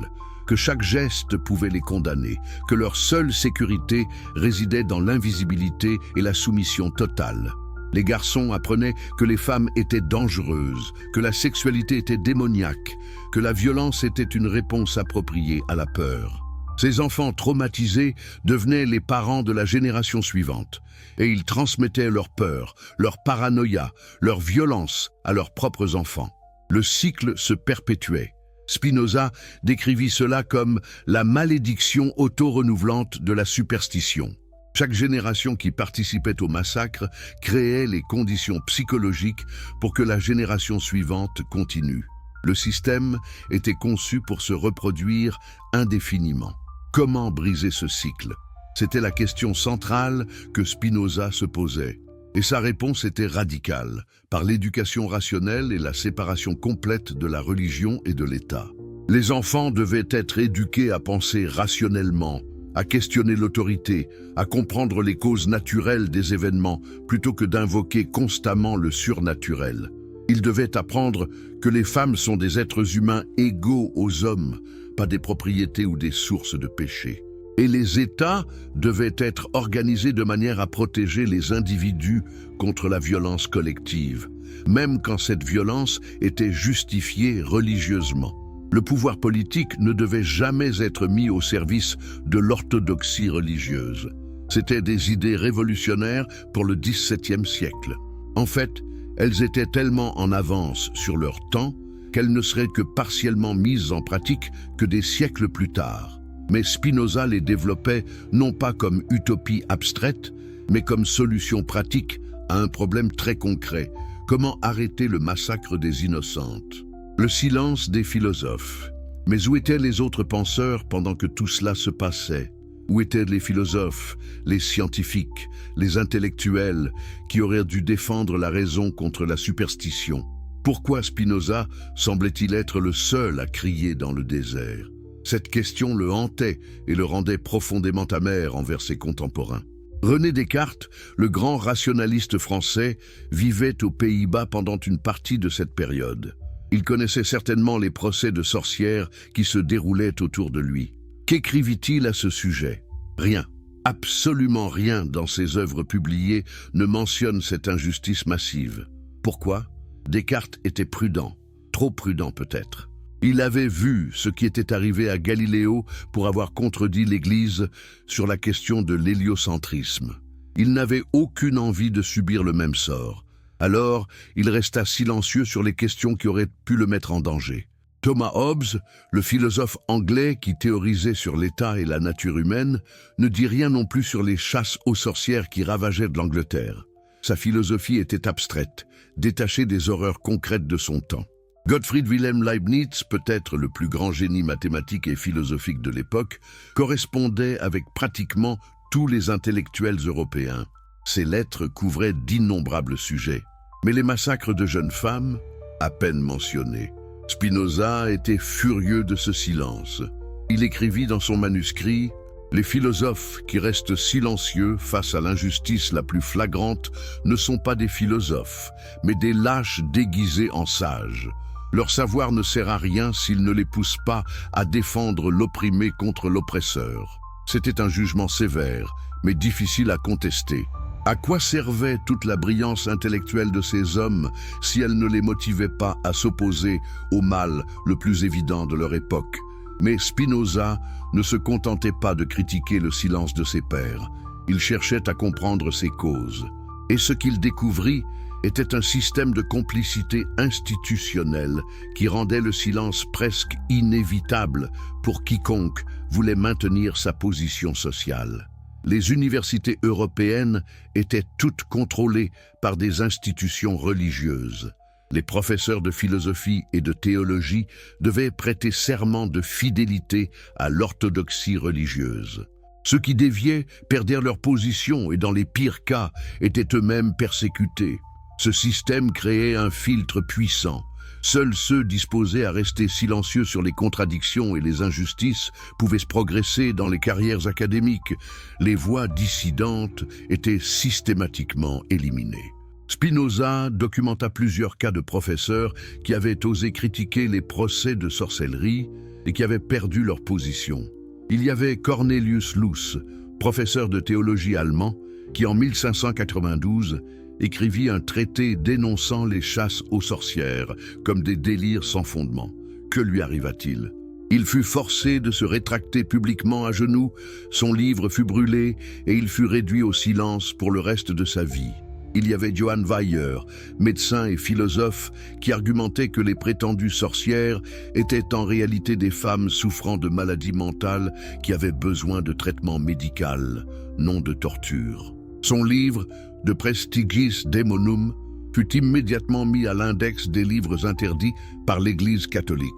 que chaque geste pouvait les condamner, que leur seule sécurité résidait dans l'invisibilité et la soumission totale. Les garçons apprenaient que les femmes étaient dangereuses, que la sexualité était démoniaque, que la violence était une réponse appropriée à la peur. Ces enfants traumatisés devenaient les parents de la génération suivante, et ils transmettaient leur peur, leur paranoïa, leur violence à leurs propres enfants. Le cycle se perpétuait. Spinoza décrivit cela comme la malédiction auto-renouvelante de la superstition. Chaque génération qui participait au massacre créait les conditions psychologiques pour que la génération suivante continue. Le système était conçu pour se reproduire indéfiniment. Comment briser ce cycle? C'était la question centrale que Spinoza se posait. Et sa réponse était radicale, par l'éducation rationnelle et la séparation complète de la religion et de l'État. Les enfants devaient être éduqués à penser rationnellement, à questionner l'autorité, à comprendre les causes naturelles des événements, plutôt que d'invoquer constamment le surnaturel. Ils devaient apprendre que les femmes sont des êtres humains égaux aux hommes, pas des propriétés ou des sources de péché. Et les États devaient être organisés de manière à protéger les individus contre la violence collective, même quand cette violence était justifiée religieusement. Le pouvoir politique ne devait jamais être mis au service de l'orthodoxie religieuse. C'étaient des idées révolutionnaires pour le XVIIe siècle. En fait, elles étaient tellement en avance sur leur temps qu'elles ne seraient que partiellement mises en pratique que des siècles plus tard. Mais Spinoza les développait non pas comme utopie abstraite, mais comme solution pratique à un problème très concret. Comment arrêter le massacre des innocentes? Le silence des philosophes. Mais où étaient les autres penseurs pendant que tout cela se passait? Où étaient les philosophes, les scientifiques, les intellectuels qui auraient dû défendre la raison contre la superstition? Pourquoi Spinoza semblait-il être le seul à crier dans le désert? Cette question le hantait et le rendait profondément amer envers ses contemporains. René Descartes, le grand rationaliste français, vivait aux Pays-Bas pendant une partie de cette période. Il connaissait certainement les procès de sorcières qui se déroulaient autour de lui. Qu'écrivit-il à ce sujet? Rien, absolument rien dans ses œuvres publiées ne mentionne cette injustice massive. Pourquoi? Descartes était prudent, trop prudent peut-être. Il avait vu ce qui était arrivé à Galiléo pour avoir contredit l'Église sur la question de l'héliocentrisme. Il n'avait aucune envie de subir le même sort. Alors, il resta silencieux sur les questions qui auraient pu le mettre en danger. Thomas Hobbes, le philosophe anglais qui théorisait sur l'état et la nature humaine, ne dit rien non plus sur les chasses aux sorcières qui ravageaient de l'Angleterre. Sa philosophie était abstraite, détachée des horreurs concrètes de son temps. Gottfried Wilhelm Leibniz, peut-être le plus grand génie mathématique et philosophique de l'époque, correspondait avec pratiquement tous les intellectuels européens. Ses lettres couvraient d'innombrables sujets. Mais les massacres de jeunes femmes, à peine mentionnés. Spinoza était furieux de ce silence. Il écrivit dans son manuscrit « Les philosophes qui restent silencieux face à l'injustice la plus flagrante ne sont pas des philosophes, mais des lâches déguisés en sages. Leur savoir ne sert à rien s'il ne les pousse pas à défendre l'opprimé contre l'oppresseur. » C'était un jugement sévère, mais difficile à contester. À quoi servait toute la brillance intellectuelle de ces hommes si elle ne les motivait pas à s'opposer au mal le plus évident de leur époque? Mais Spinoza ne se contentait pas de critiquer le silence de ses pairs. Il cherchait à comprendre ses causes. Et ce qu'il découvrit était un système de complicité institutionnelle qui rendait le silence presque inévitable pour quiconque voulait maintenir sa position sociale. Les universités européennes étaient toutes contrôlées par des institutions religieuses. Les professeurs de philosophie et de théologie devaient prêter serment de fidélité à l'orthodoxie religieuse. Ceux qui déviaient perdèrent leur position et dans les pires cas étaient eux-mêmes persécutés. Ce système créait un filtre puissant. Seuls ceux disposés à rester silencieux sur les contradictions et les injustices pouvaient progresser dans les carrières académiques. Les voix dissidentes étaient systématiquement éliminées. Spinoza documenta plusieurs cas de professeurs qui avaient osé critiquer les procès de sorcellerie et qui avaient perdu leur position. Il y avait Cornelius Loos, professeur de théologie allemand, qui en 1592 écrivit un traité dénonçant les chasses aux sorcières comme des délires sans fondement. Que lui arriva-t-il? Il fut forcé de se rétracter publiquement à genoux, son livre fut brûlé et il fut réduit au silence pour le reste de sa vie. Il y avait Johann Weyer, médecin et philosophe, qui argumentait que les prétendues sorcières étaient en réalité des femmes souffrant de maladies mentales qui avaient besoin de traitement médical, non de torture. Son livre, De Prestigis Daemonum, fut immédiatement mis à l'index des livres interdits par l'Église catholique.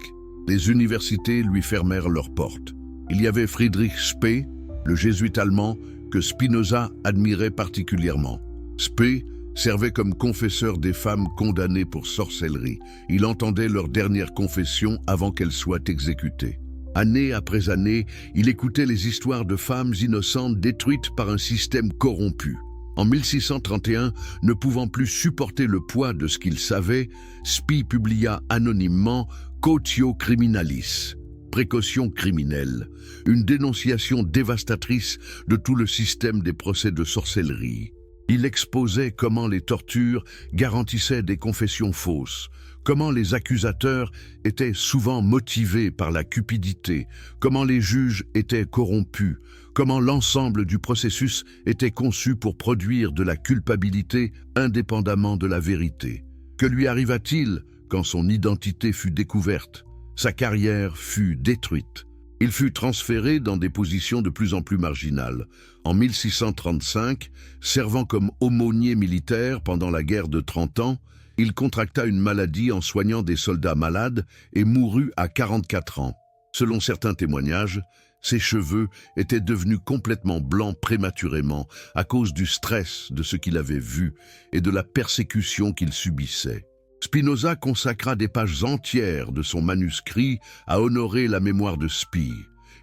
Les universités lui fermèrent leurs portes. Il y avait Friedrich Spee, le jésuite allemand, que Spinoza admirait particulièrement. Spee servait comme confesseur des femmes condamnées pour sorcellerie. Il entendait leur dernière confession avant qu'elles soient exécutées. Année après année, il écoutait les histoires de femmes innocentes détruites par un système corrompu. En 1631, ne pouvant plus supporter le poids de ce qu'il savait, Spee publia anonymement Cautio Criminalis, précaution criminelle, une dénonciation dévastatrice de tout le système des procès de sorcellerie. Il exposait comment les tortures garantissaient des confessions fausses, comment les accusateurs étaient souvent motivés par la cupidité, comment les juges étaient corrompus, comment l'ensemble du processus était conçu pour produire de la culpabilité indépendamment de la vérité. Que lui arriva-t-il quand son identité fut découverte? Sa carrière fut détruite. Il fut transféré dans des positions de plus en plus marginales. En 1635, servant comme aumônier militaire pendant la guerre de 30 ans, il contracta une maladie en soignant des soldats malades et mourut à 44 ans. Selon certains témoignages, ses cheveux étaient devenus complètement blancs prématurément à cause du stress de ce qu'il avait vu et de la persécution qu'il subissait. Spinoza consacra des pages entières de son manuscrit à honorer la mémoire de Spee.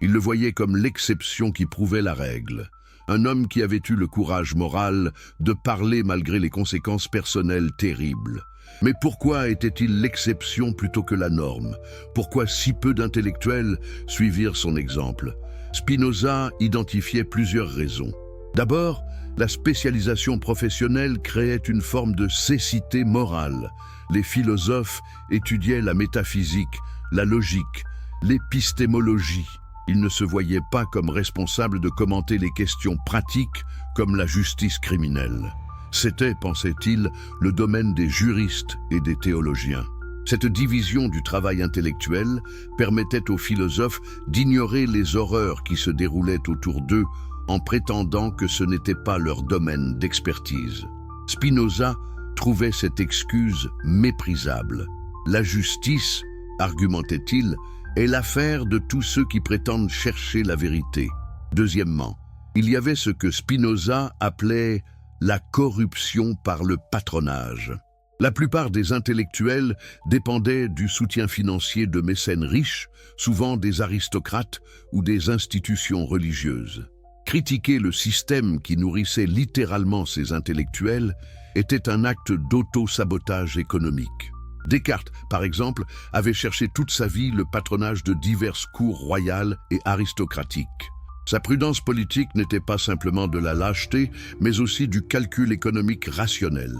Il le voyait comme l'exception qui prouvait la règle. Un homme qui avait eu le courage moral de parler malgré les conséquences personnelles terribles. Mais pourquoi était-il l'exception plutôt que la norme? Pourquoi si peu d'intellectuels suivirent son exemple? Spinoza identifiait plusieurs raisons. D'abord, la spécialisation professionnelle créait une forme de cécité morale. Les philosophes étudiaient la métaphysique, la logique, l'épistémologie. Ils ne se voyaient pas comme responsables de commenter les questions pratiques comme la justice criminelle. C'était, pensait-il, le domaine des juristes et des théologiens. Cette division du travail intellectuel permettait aux philosophes d'ignorer les horreurs qui se déroulaient autour d'eux en prétendant que ce n'était pas leur domaine d'expertise. Spinoza trouvait cette excuse méprisable. La justice, argumentait-il, est l'affaire de tous ceux qui prétendent chercher la vérité. Deuxièmement, il y avait ce que Spinoza appelait la corruption par le patronage. La plupart des intellectuels dépendaient du soutien financier de mécènes riches, souvent des aristocrates ou des institutions religieuses. Critiquer le système qui nourrissait littéralement ces intellectuels était un acte d'auto-sabotage économique. Descartes, par exemple, avait cherché toute sa vie le patronage de diverses cours royales et aristocratiques. Sa prudence politique n'était pas simplement de la lâcheté, mais aussi du calcul économique rationnel.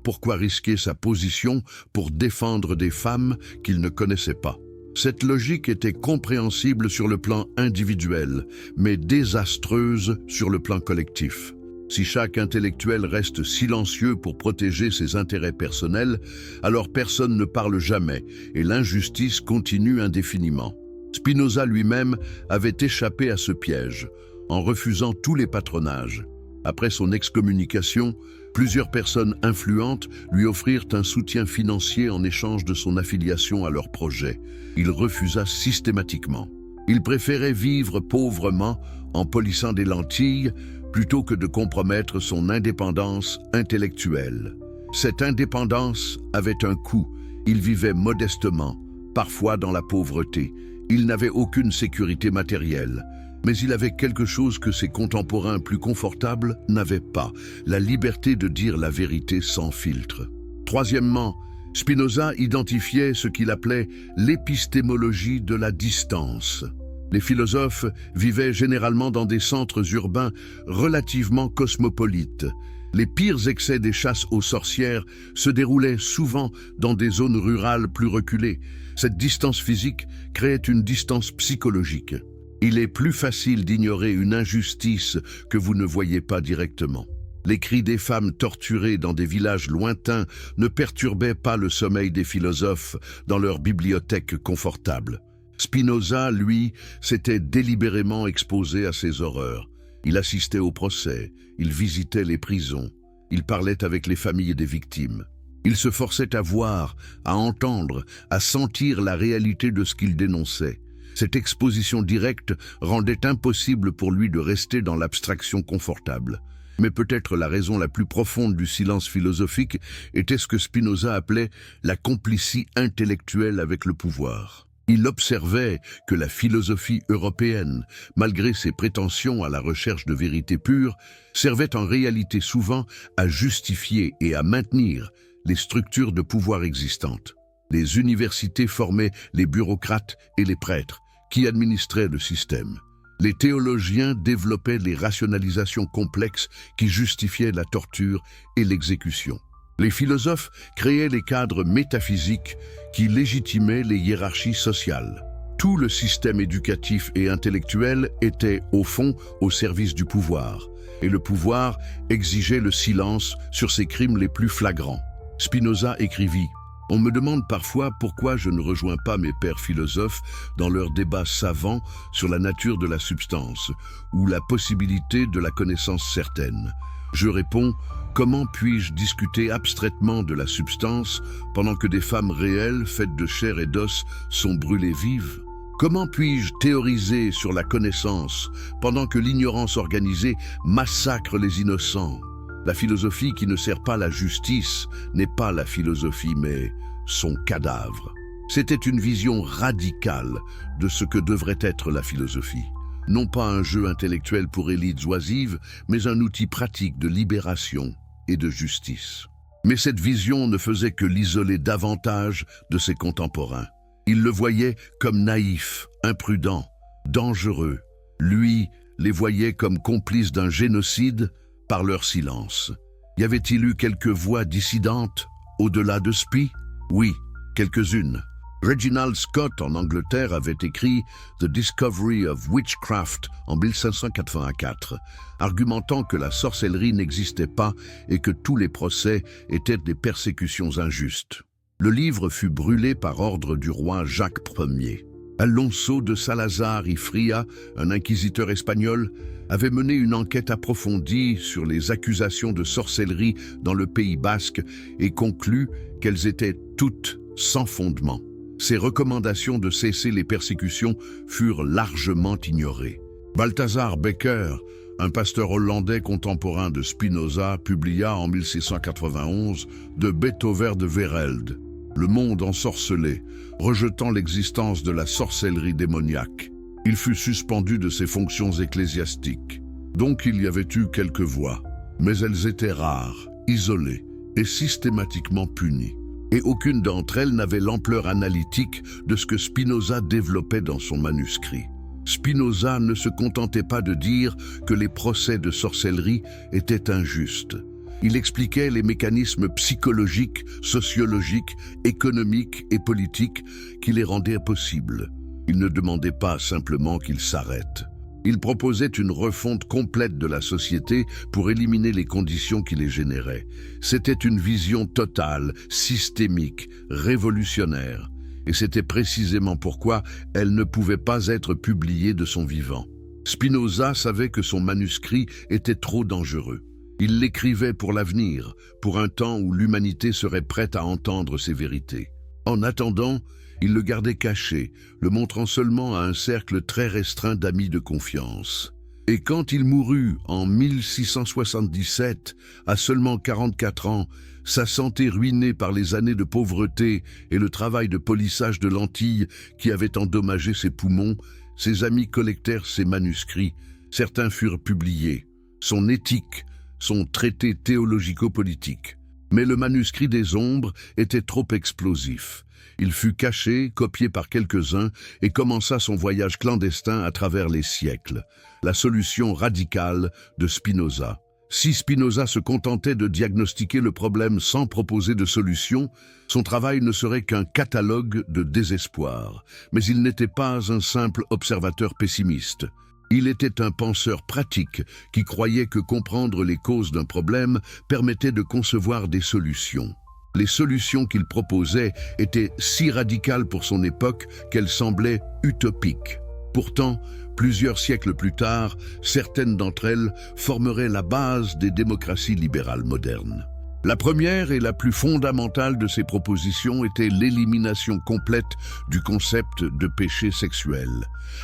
Pourquoi risquer sa position pour défendre des femmes qu'il ne connaissait pas? Cette logique était compréhensible sur le plan individuel, mais désastreuse sur le plan collectif. Si chaque intellectuel reste silencieux pour protéger ses intérêts personnels, alors personne ne parle jamais et l'injustice continue indéfiniment. Spinoza lui-même avait échappé à ce piège, en refusant tous les patronages. Après son excommunication, plusieurs personnes influentes lui offrirent un soutien financier en échange de son affiliation à leur projet. Il refusa systématiquement. Il préférait vivre pauvrement en polissant des lentilles plutôt que de compromettre son indépendance intellectuelle. Cette indépendance avait un coût. Il vivait modestement, parfois dans la pauvreté. Il n'avait aucune sécurité matérielle. Mais il avait quelque chose que ses contemporains plus confortables n'avaient pas, la liberté de dire la vérité sans filtre. Troisièmement, Spinoza identifiait ce qu'il appelait l'épistémologie de la distance. Les philosophes vivaient généralement dans des centres urbains relativement cosmopolites. Les pires excès des chasses aux sorcières se déroulaient souvent dans des zones rurales plus reculées. Cette distance physique créait une distance psychologique. Il est plus facile d'ignorer une injustice que vous ne voyez pas directement. Les cris des femmes torturées dans des villages lointains ne perturbaient pas le sommeil des philosophes dans leur bibliothèque confortable. Spinoza, lui, s'était délibérément exposé à ces horreurs. Il assistait aux procès, il visitait les prisons, il parlait avec les familles des victimes. Il se forçait à voir, à entendre, à sentir la réalité de ce qu'il dénonçait. Cette exposition directe rendait impossible pour lui de rester dans l'abstraction confortable. Mais peut-être la raison la plus profonde du silence philosophique était ce que Spinoza appelait la complicie intellectuelle avec le pouvoir. Il observait que la philosophie européenne, malgré ses prétentions à la recherche de vérité pure, servait en réalité souvent à justifier et à maintenir les structures de pouvoir existantes. Les universités formaient les bureaucrates et les prêtres qui administraient le système. Les théologiens développaient les rationalisations complexes qui justifiaient la torture et l'exécution. Les philosophes créaient les cadres métaphysiques qui légitimaient les hiérarchies sociales. Tout le système éducatif et intellectuel était, au fond, au service du pouvoir, et le pouvoir exigeait le silence sur ses crimes les plus flagrants. Spinoza écrivit « On me demande parfois pourquoi je ne rejoins pas mes pairs philosophes dans leurs débats savants sur la nature de la substance ou la possibilité de la connaissance certaine. Je réponds « Comment puis-je discuter abstraitement de la substance pendant que des femmes réelles, faites de chair et d'os, sont brûlées vives ? Comment puis-je théoriser sur la connaissance pendant que l'ignorance organisée massacre les innocents ? La philosophie qui ne sert pas la justice n'est pas la philosophie, mais son cadavre. » C'était une vision radicale de ce que devrait être la philosophie. Non pas un jeu intellectuel pour élites oisives, mais un outil pratique de libération et de justice. Mais cette vision ne faisait que l'isoler davantage de ses contemporains. Ils le voyaient comme naïf, imprudent, dangereux. Lui les voyait comme complices d'un génocide par leur silence. Y avait-il eu quelques voix dissidentes au-delà de Spee? Oui, quelques-unes. Reginald Scott en Angleterre avait écrit The Discovery of Witchcraft en 1584, argumentant que la sorcellerie n'existait pas et que tous les procès étaient des persécutions injustes. Le livre fut brûlé par ordre du roi Jacques Ier. Alonso de Salazar y Fría, un inquisiteur espagnol, avait mené une enquête approfondie sur les accusations de sorcellerie dans le Pays basque et conclu qu'elles étaient toutes sans fondement. Ses recommandations de cesser les persécutions furent largement ignorées. Balthazar Bekker, un pasteur hollandais contemporain de Spinoza, publia en 1691 De Betover de Wereld, Le monde ensorcelé, rejetant l'existence de la sorcellerie démoniaque. Il fut suspendu de ses fonctions ecclésiastiques. Donc il y avait eu quelques voix, mais elles étaient rares, isolées et systématiquement punies. Et aucune d'entre elles n'avait l'ampleur analytique de ce que Spinoza développait dans son manuscrit. Spinoza ne se contentait pas de dire que les procès de sorcellerie étaient injustes. Il expliquait les mécanismes psychologiques, sociologiques, économiques et politiques qui les rendaient possibles. Il ne demandait pas simplement qu'ils s'arrêtent. Il proposait une refonte complète de la société pour éliminer les conditions qui les généraient. C'était une vision totale, systémique, révolutionnaire. Et c'était précisément pourquoi elle ne pouvait pas être publiée de son vivant. Spinoza savait que son manuscrit était trop dangereux. Il l'écrivait pour l'avenir, pour un temps où l'humanité serait prête à entendre ses vérités. En attendant, il le gardait caché, le montrant seulement à un cercle très restreint d'amis de confiance. Et quand il mourut en 1677, à seulement 44 ans, sa santé ruinée par les années de pauvreté et le travail de polissage de lentilles qui avait endommagé ses poumons, ses amis collectèrent ses manuscrits. Certains furent publiés. Son éthique, son traité théologico-politique. Mais le manuscrit des ombres était trop explosif. Il fut caché, copié par quelques-uns et commença son voyage clandestin à travers les siècles. La solution radicale de Spinoza. Si Spinoza se contentait de diagnostiquer le problème sans proposer de solution, son travail ne serait qu'un catalogue de désespoir. Mais il n'était pas un simple observateur pessimiste. Il était un penseur pratique qui croyait que comprendre les causes d'un problème permettait de concevoir des solutions. Les solutions qu'il proposait étaient si radicales pour son époque qu'elles semblaient utopiques. Pourtant, plusieurs siècles plus tard, certaines d'entre elles formeraient la base des démocraties libérales modernes. La première et la plus fondamentale de ces propositions était l'élimination complète du concept de péché sexuel.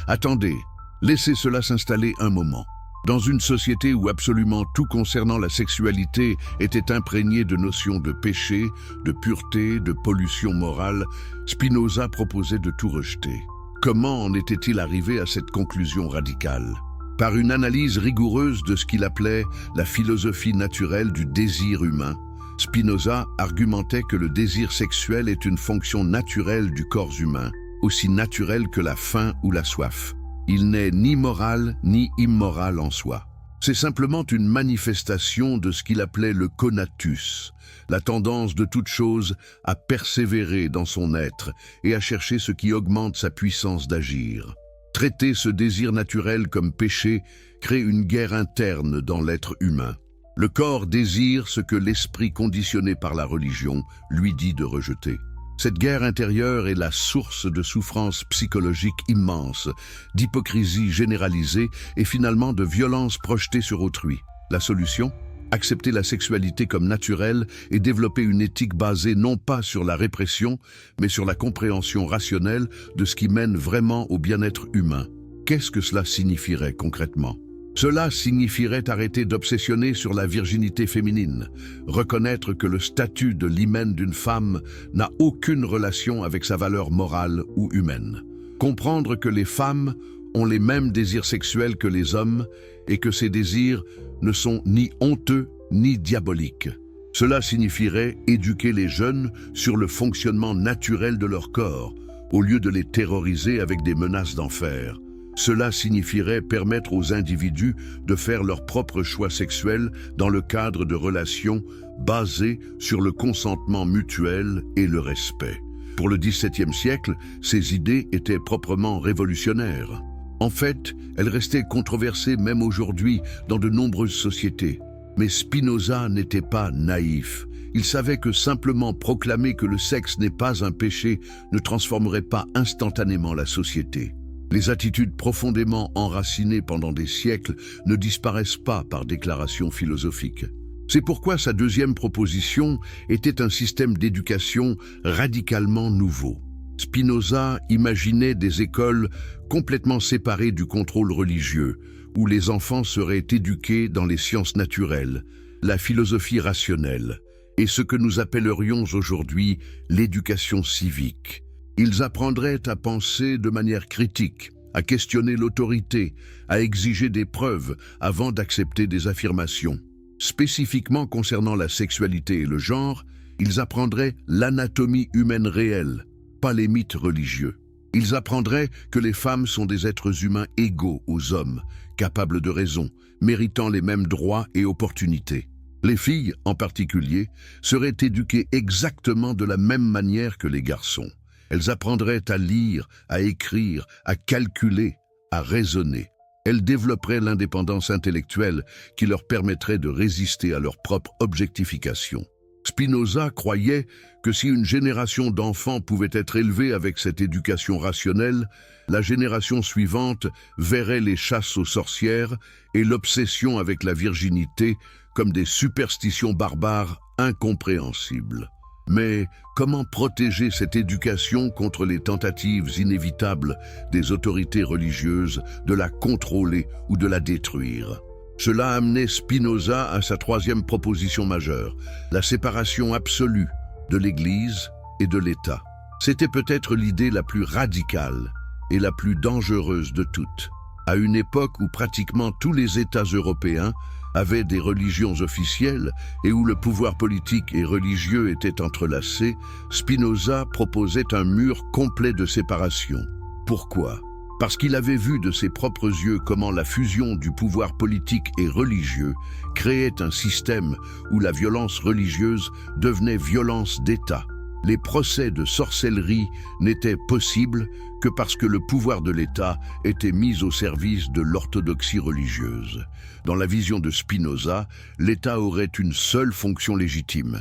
Attendez, laissez cela s'installer un moment. Dans une société où absolument tout concernant la sexualité était imprégné de notions de péché, de pureté, de pollution morale, Spinoza proposait de tout rejeter. Comment en était-il arrivé à cette conclusion radicale? Par une analyse rigoureuse de ce qu'il appelait la philosophie naturelle du désir humain, Spinoza argumentait que le désir sexuel est une fonction naturelle du corps humain, aussi naturelle que la faim ou la soif. Il n'est ni moral ni immoral en soi. C'est simplement une manifestation de ce qu'il appelait le conatus, la tendance de toute chose à persévérer dans son être et à chercher ce qui augmente sa puissance d'agir. Traiter ce désir naturel comme péché crée une guerre interne dans l'être humain. Le corps désire ce que l'esprit conditionné par la religion lui dit de rejeter. Cette guerre intérieure est la source de souffrances psychologiques immenses, d'hypocrisie généralisée et finalement de violence projetée sur autrui. La solution? Accepter la sexualité comme naturelle et développer une éthique basée non pas sur la répression, mais sur la compréhension rationnelle de ce qui mène vraiment au bien-être humain. Qu'est-ce que cela signifierait concrètement? Cela signifierait arrêter d'obsessionner sur la virginité féminine, reconnaître que le statut de l'hymen d'une femme n'a aucune relation avec sa valeur morale ou humaine. Comprendre que les femmes ont les mêmes désirs sexuels que les hommes et que ces désirs ne sont ni honteux ni diaboliques. Cela signifierait éduquer les jeunes sur le fonctionnement naturel de leur corps, au lieu de les terroriser avec des menaces d'enfer. Cela signifierait permettre aux individus de faire leur propre choix sexuel dans le cadre de relations basées sur le consentement mutuel et le respect. Pour le XVIIe siècle, ces idées étaient proprement révolutionnaires. En fait, elles restaient controversées même aujourd'hui dans de nombreuses sociétés. Mais Spinoza n'était pas naïf. Il savait que simplement proclamer que le sexe n'est pas un péché ne transformerait pas instantanément la société. Les attitudes profondément enracinées pendant des siècles ne disparaissent pas par déclaration philosophique. C'est pourquoi sa deuxième proposition était un système d'éducation radicalement nouveau. Spinoza imaginait des écoles complètement séparées du contrôle religieux, où les enfants seraient éduqués dans les sciences naturelles, la philosophie rationnelle, et ce que nous appellerions aujourd'hui l'éducation civique. Ils apprendraient à penser de manière critique, à questionner l'autorité, à exiger des preuves avant d'accepter des affirmations. Spécifiquement concernant la sexualité et le genre, ils apprendraient l'anatomie humaine réelle, pas les mythes religieux. Ils apprendraient que les femmes sont des êtres humains égaux aux hommes, capables de raison, méritant les mêmes droits et opportunités. Les filles, en particulier, seraient éduquées exactement de la même manière que les garçons. Elles apprendraient à lire, à écrire, à calculer, à raisonner. Elles développeraient l'indépendance intellectuelle qui leur permettrait de résister à leur propre objectification. Spinoza croyait que si une génération d'enfants pouvait être élevée avec cette éducation rationnelle, la génération suivante verrait les chasses aux sorcières et l'obsession avec la virginité comme des superstitions barbares incompréhensibles. Mais comment protéger cette éducation contre les tentatives inévitables des autorités religieuses de la contrôler ou de la détruire? Cela amenait Spinoza à sa troisième proposition majeure, la séparation absolue de l'Église et de l'État. C'était peut-être l'idée la plus radicale et la plus dangereuse de toutes. À une époque où pratiquement tous les États européens avaient des religions officielles et où le pouvoir politique et religieux étaient entrelacés, Spinoza proposait un mur complet de séparation. Pourquoi ? Parce qu'il avait vu de ses propres yeux comment la fusion du pouvoir politique et religieux créait un système où la violence religieuse devenait violence d'État. Les procès de sorcellerie n'étaient possibles que parce que le pouvoir de l'État était mis au service de l'orthodoxie religieuse. Dans la vision de Spinoza, l'État aurait une seule fonction légitime,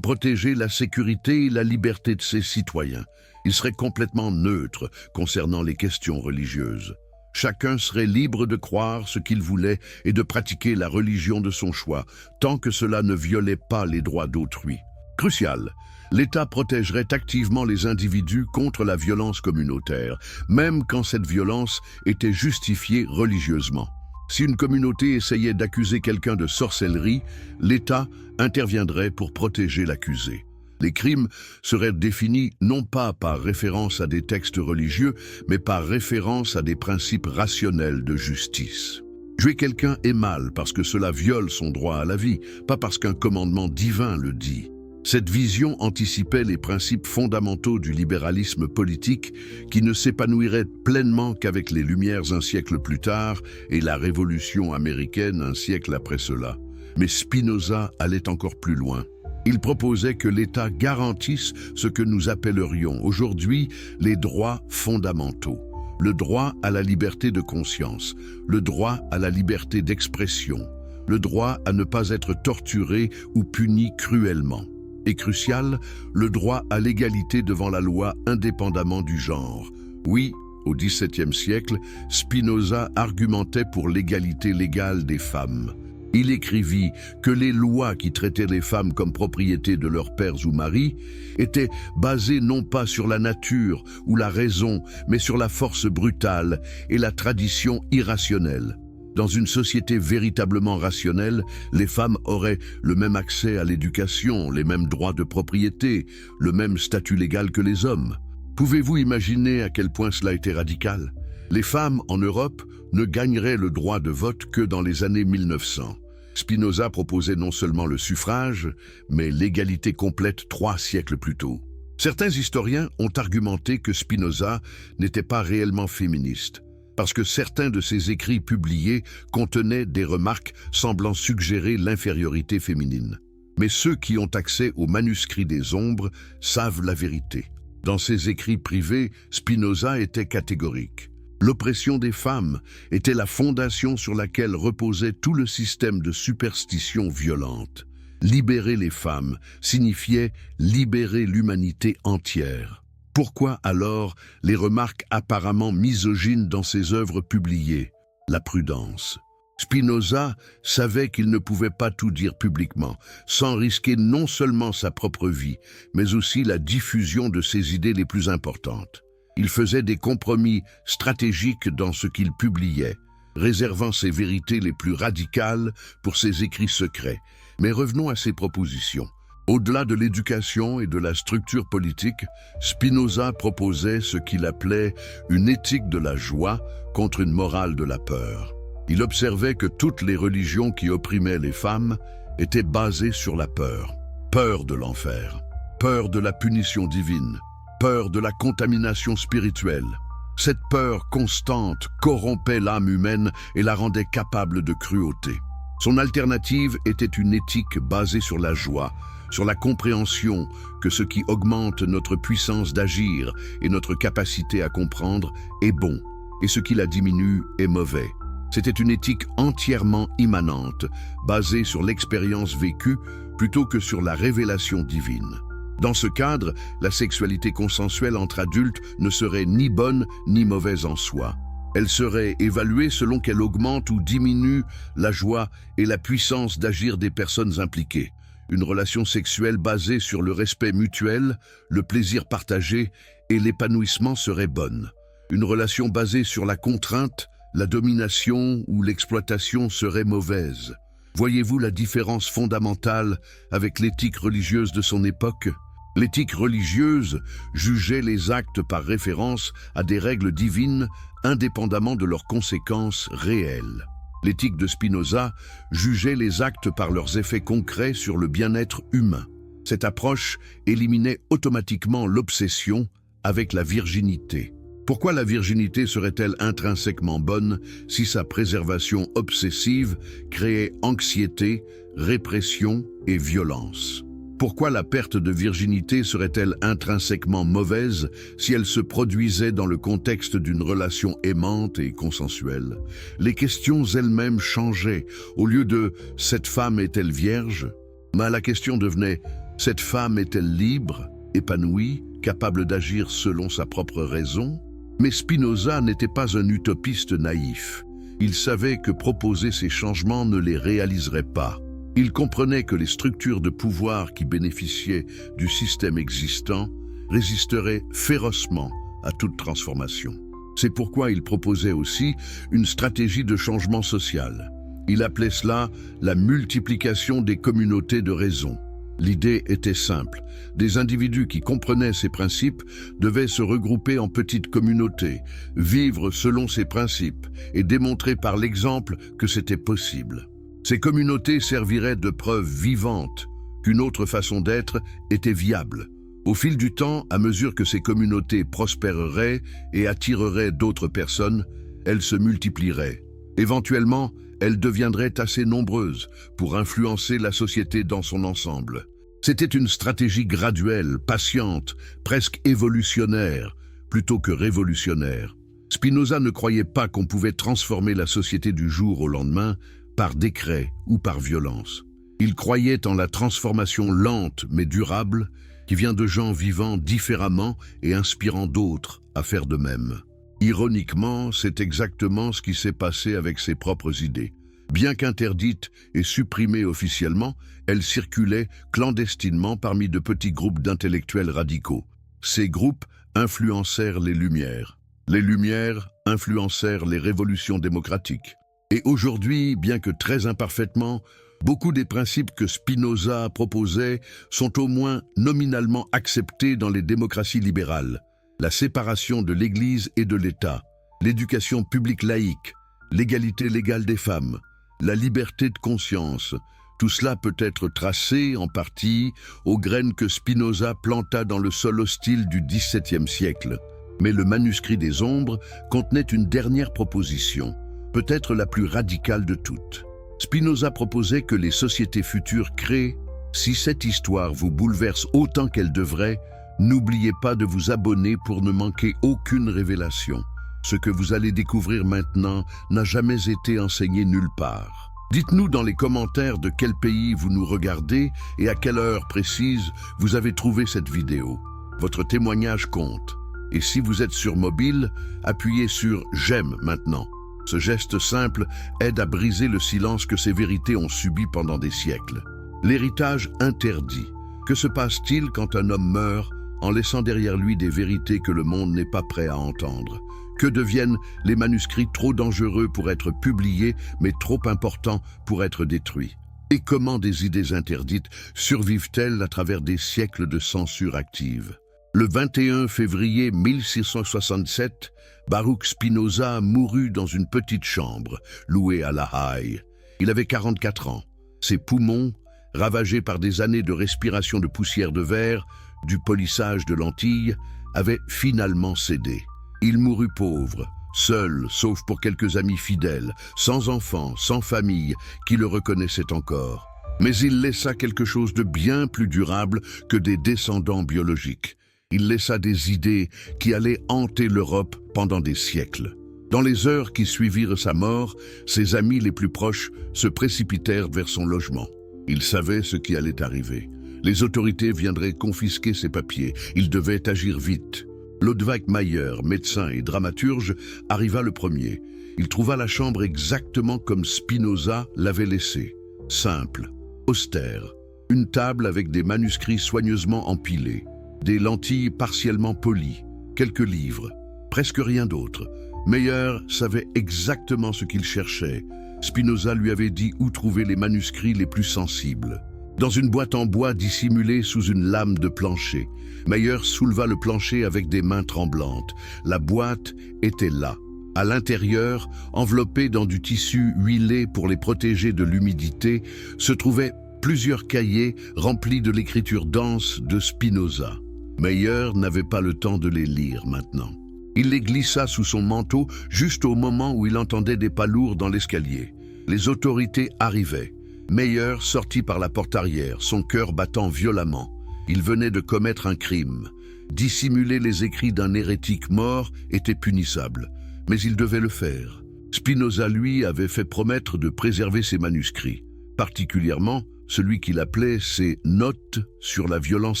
protéger la sécurité et la liberté de ses citoyens. Il serait complètement neutre concernant les questions religieuses. Chacun serait libre de croire ce qu'il voulait et de pratiquer la religion de son choix, tant que cela ne violait pas les droits d'autrui. Crucial, l'État protégerait activement les individus contre la violence communautaire, même quand cette violence était justifiée religieusement. Si une communauté essayait d'accuser quelqu'un de sorcellerie, l'État interviendrait pour protéger l'accusé. Les crimes seraient définis non pas par référence à des textes religieux, mais par référence à des principes rationnels de justice. Tuer quelqu'un est mal parce que cela viole son droit à la vie, pas parce qu'un commandement divin le dit. Cette vision anticipait les principes fondamentaux du libéralisme politique qui ne s'épanouirait pleinement qu'avec les Lumières un siècle plus tard et la Révolution américaine un siècle après cela. Mais Spinoza allait encore plus loin. Il proposait que l'État garantisse ce que nous appellerions aujourd'hui les droits fondamentaux. Le droit à la liberté de conscience, le droit à la liberté d'expression, le droit à ne pas être torturé ou puni cruellement. Et crucial, le droit à l'égalité devant la loi indépendamment du genre. Oui, au XVIIe siècle, Spinoza argumentait pour l'égalité légale des femmes. Il écrivit que les lois qui traitaient les femmes comme propriété de leurs pères ou maris étaient basées non pas sur la nature ou la raison, mais sur la force brutale et la tradition irrationnelle. Dans une société véritablement rationnelle, les femmes auraient le même accès à l'éducation, les mêmes droits de propriété, le même statut légal que les hommes. Pouvez-vous imaginer à quel point cela était radical ? Les femmes en Europe ne gagneraient le droit de vote que dans les années 1900. Spinoza proposait non seulement le suffrage, mais l'égalité complète 3 siècles plus tôt. Certains historiens ont argumenté que Spinoza n'était pas réellement féministe, parce que certains de ses écrits publiés contenaient des remarques semblant suggérer l'infériorité féminine. Mais ceux qui ont accès aux manuscrits des ombres savent la vérité. Dans ses écrits privés, Spinoza était catégorique. L'oppression des femmes était la fondation sur laquelle reposait tout le système de superstition violente. Libérer les femmes signifiait libérer l'humanité entière. Pourquoi alors les remarques apparemment misogynes dans ses œuvres publiées? La prudence. Spinoza savait qu'il ne pouvait pas tout dire publiquement, sans risquer non seulement sa propre vie, mais aussi la diffusion de ses idées les plus importantes. Il faisait des compromis stratégiques dans ce qu'il publiait, réservant ses vérités les plus radicales pour ses écrits secrets. Mais revenons à ses propositions. Au-delà de l'éducation et de la structure politique, Spinoza proposait ce qu'il appelait une éthique de la joie contre une morale de la peur. Il observait que toutes les religions qui opprimaient les femmes étaient basées sur la peur. Peur de l'enfer, peur de la punition divine, peur de la contamination spirituelle. Cette peur constante corrompait l'âme humaine et la rendait capable de cruauté. Son alternative était une éthique basée sur la joie, sur la compréhension que ce qui augmente notre puissance d'agir et notre capacité à comprendre est bon, et ce qui la diminue est mauvais. C'était une éthique entièrement immanente, basée sur l'expérience vécue plutôt que sur la révélation divine. Dans ce cadre, la sexualité consensuelle entre adultes ne serait ni bonne ni mauvaise en soi. Elle serait évaluée selon qu'elle augmente ou diminue la joie et la puissance d'agir des personnes impliquées. Une relation sexuelle basée sur le respect mutuel, le plaisir partagé et l'épanouissement serait bonne. Une relation basée sur la contrainte, la domination ou l'exploitation serait mauvaise. Voyez-vous la différence fondamentale avec l'éthique religieuse de son époque? L'éthique religieuse jugeait les actes par référence à des règles divines indépendamment de leurs conséquences réelles. L'éthique de Spinoza jugeait les actes par leurs effets concrets sur le bien-être humain. Cette approche éliminait automatiquement l'obsession avec la virginité. Pourquoi la virginité serait-elle intrinsèquement bonne si sa préservation obsessive créait anxiété, répression et violence? Pourquoi la perte de virginité serait-elle intrinsèquement mauvaise si elle se produisait dans le contexte d'une relation aimante et consensuelle? Les questions elles-mêmes changeaient. Au lieu de « cette femme est-elle vierge ?», la question devenait « cette femme est-elle libre, épanouie, capable d'agir selon sa propre raison ?» Mais Spinoza n'était pas un utopiste naïf. Il savait que proposer ces changements ne les réaliserait pas. Il comprenait que les structures de pouvoir qui bénéficiaient du système existant résisteraient férocement à toute transformation. C'est pourquoi il proposait aussi une stratégie de changement social. Il appelait cela la multiplication des communautés de raison. L'idée était simple. Des individus qui comprenaient ces principes devaient se regrouper en petites communautés, vivre selon ces principes et démontrer par l'exemple que c'était possible. Ces communautés serviraient de preuve vivante qu'une autre façon d'être était viable. Au fil du temps, à mesure que ces communautés prospéreraient et attireraient d'autres personnes, elles se multiplieraient. Éventuellement, elles deviendraient assez nombreuses pour influencer la société dans son ensemble. C'était une stratégie graduelle, patiente, presque évolutionnaire, plutôt que révolutionnaire. Spinoza ne croyait pas qu'on pouvait transformer la société du jour au lendemain par décret ou par violence. Il croyait en la transformation lente mais durable qui vient de gens vivant différemment et inspirant d'autres à faire de même. Ironiquement, c'est exactement ce qui s'est passé avec ses propres idées. Bien qu'interdites et supprimées officiellement, elles circulaient clandestinement parmi de petits groupes d'intellectuels radicaux. Ces groupes influencèrent les Lumières. Les Lumières influencèrent les révolutions démocratiques. Et aujourd'hui, bien que très imparfaitement, beaucoup des principes que Spinoza proposait sont au moins nominalement acceptés dans les démocraties libérales. La séparation de l'Église et de l'État, l'éducation publique laïque, l'égalité légale des femmes, la liberté de conscience, tout cela peut être tracé en partie aux graines que Spinoza planta dans le sol hostile du XVIIe siècle. Mais le manuscrit des Ombres contenait une dernière proposition, peut-être la plus radicale de toutes. Spinoza proposait que les sociétés futures créent, si cette histoire vous bouleverse autant qu'elle devrait, n'oubliez pas de vous abonner pour ne manquer aucune révélation. Ce que vous allez découvrir maintenant n'a jamais été enseigné nulle part. Dites-nous dans les commentaires de quel pays vous nous regardez et à quelle heure précise vous avez trouvé cette vidéo. Votre témoignage compte. Et si vous êtes sur mobile, appuyez sur « J'aime » maintenant. Ce geste simple aide à briser le silence que ces vérités ont subi pendant des siècles. L'héritage interdit. Que se passe-t-il quand un homme meurt en laissant derrière lui des vérités que le monde n'est pas prêt à entendre? Que deviennent les manuscrits trop dangereux pour être publiés, mais trop importants pour être détruits? Et comment des idées interdites survivent-elles à travers des siècles de censure active? Le 21 février 1667, Baruch Spinoza mourut dans une petite chambre, louée à La Haye. Il avait 44 ans. Ses poumons, ravagés par des années de respiration de poussière de verre, du polissage de lentilles, avaient finalement cédé. Il mourut pauvre, seul, sauf pour quelques amis fidèles, sans enfants, sans famille, qui le reconnaissaient encore. Mais il laissa quelque chose de bien plus durable que des descendants biologiques. Il laissa des idées qui allaient hanter l'Europe pendant des siècles. Dans les heures qui suivirent sa mort, ses amis les plus proches se précipitèrent vers son logement. Ils savaient ce qui allait arriver. Les autorités viendraient confisquer ses papiers. Il devait agir vite. Lodewijk Mayer, médecin et dramaturge, arriva le premier. Il trouva la chambre exactement comme Spinoza l'avait laissée. Simple, austère, une table avec des manuscrits soigneusement empilés, des lentilles partiellement polies, quelques livres, presque rien d'autre. Mayer savait exactement ce qu'il cherchait. Spinoza lui avait dit où trouver les manuscrits les plus sensibles. Dans une boîte en bois dissimulée sous une lame de plancher, Mayer souleva le plancher avec des mains tremblantes. La boîte était là. À l'intérieur, enveloppée dans du tissu huilé pour les protéger de l'humidité, se trouvaient plusieurs cahiers remplis de l'écriture dense de Spinoza. Mayer n'avait pas le temps de les lire maintenant. Il les glissa sous son manteau juste au moment où il entendait des pas lourds dans l'escalier. Les autorités arrivaient. Mayer sortit par la porte arrière, son cœur battant violemment. Il venait de commettre un crime. Dissimuler les écrits d'un hérétique mort était punissable, mais il devait le faire. Spinoza, lui, avait fait promettre de préserver ses manuscrits, particulièrement celui qu'il appelait ses « notes sur la violence